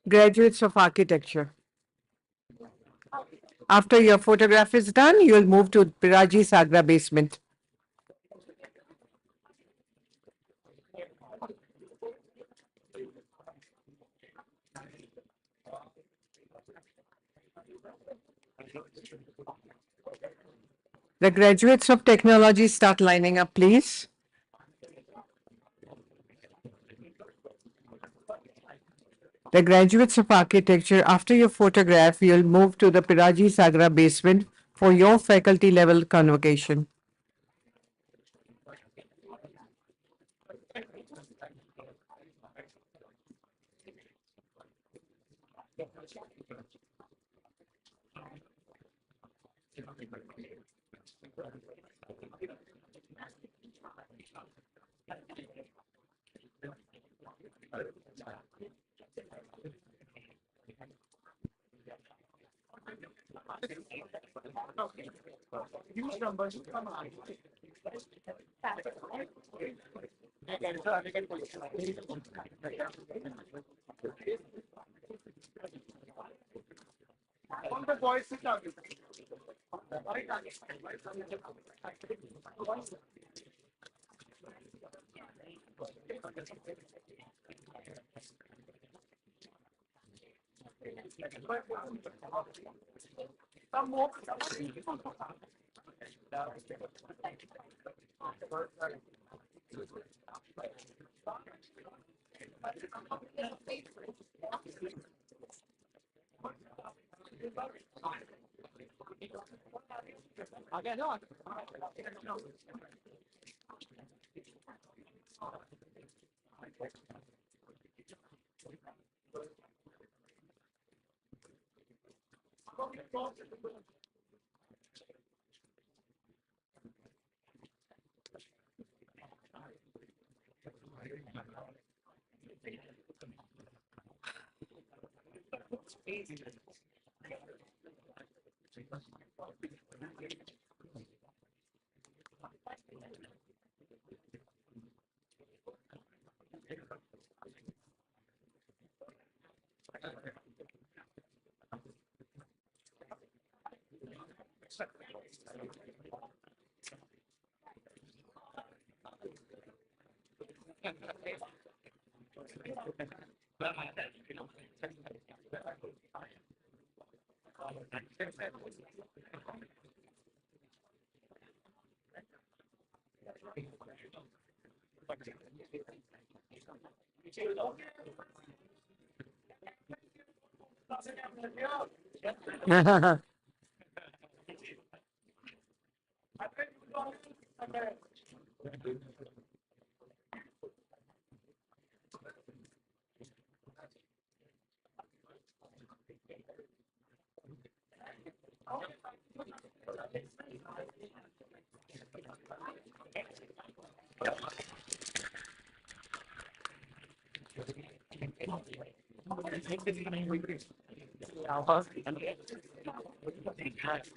Graduates of architecture. After your photograph is done, you'll move to Piraji Sagra basement. The graduates of technology start lining up, please. The graduates of architecture, after your photograph, you'll move to the Piraji Sagra basement for your faculty level convocation.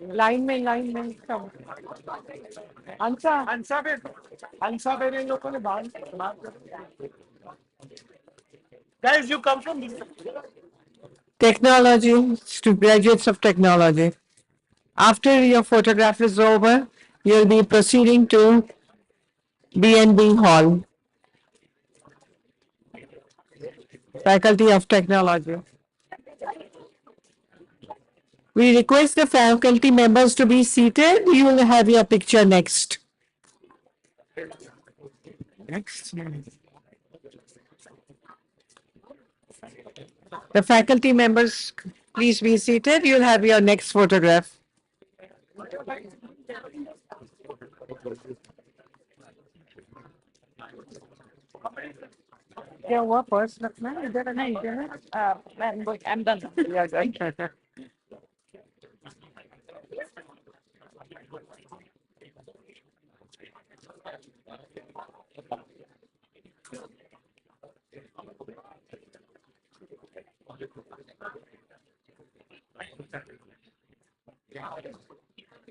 Line में सब अंसा पे इन लोगों ने guys, you come from this technology, to graduates of technology. After your photograph is over, you'll be proceeding to B&B Hall, Faculty of Technology. We request the faculty members to be seated. You will have your picture next. Next. The faculty members, please be seated. You'll have your next photograph. क्या हुआ purse रखना है इधर है ना इधर है I'm done. Yeah, done.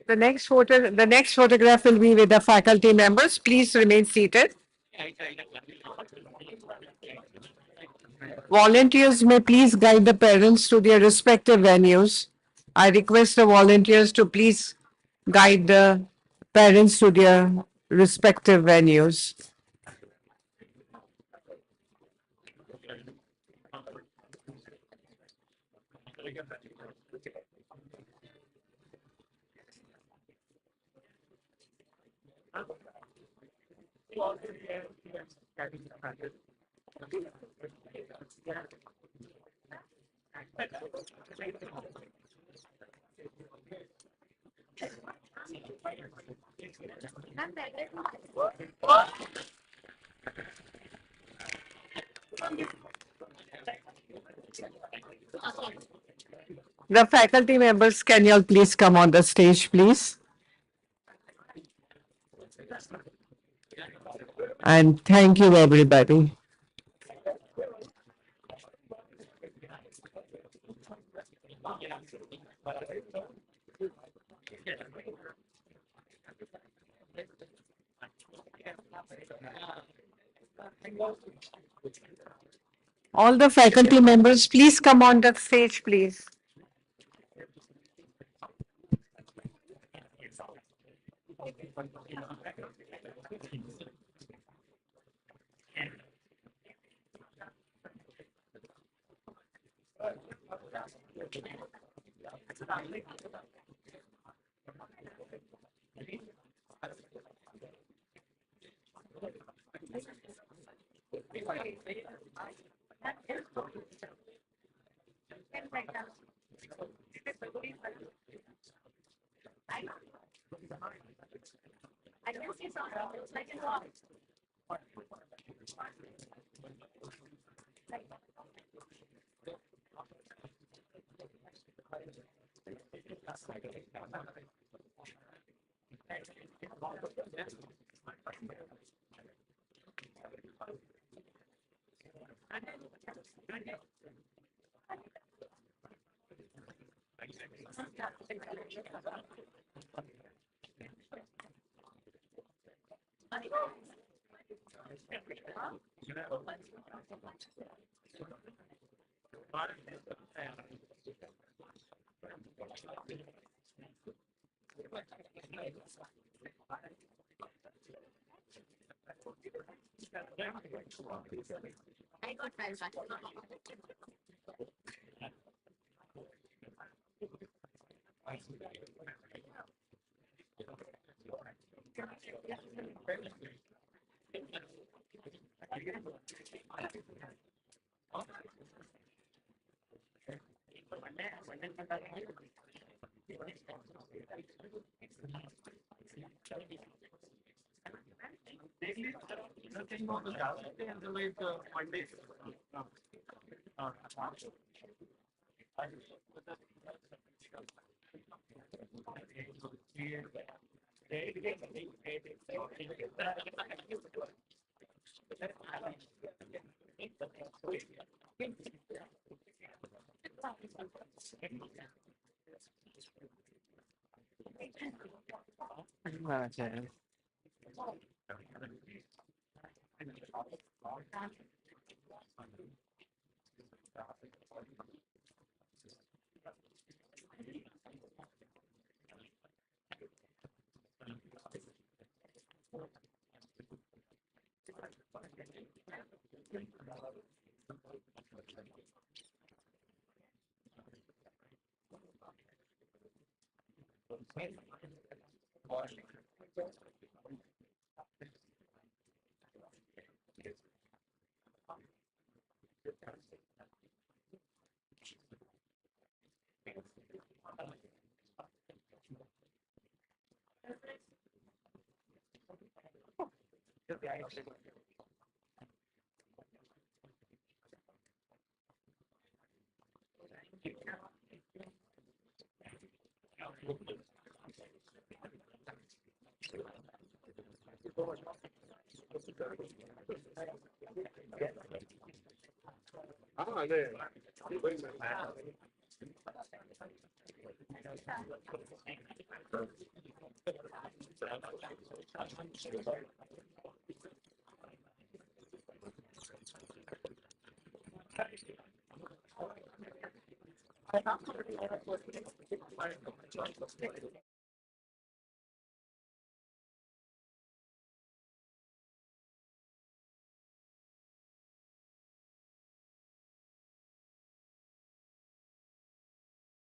The next photograph will be with the faculty members. Please remain seated. Volunteers may please guide the parents to their respective venues. I request the volunteers to please guide the parents to their respective venues. The faculty members, can you all please come on the stage, please? And thank you, everybody. All the faculty members, please come on the stage, please.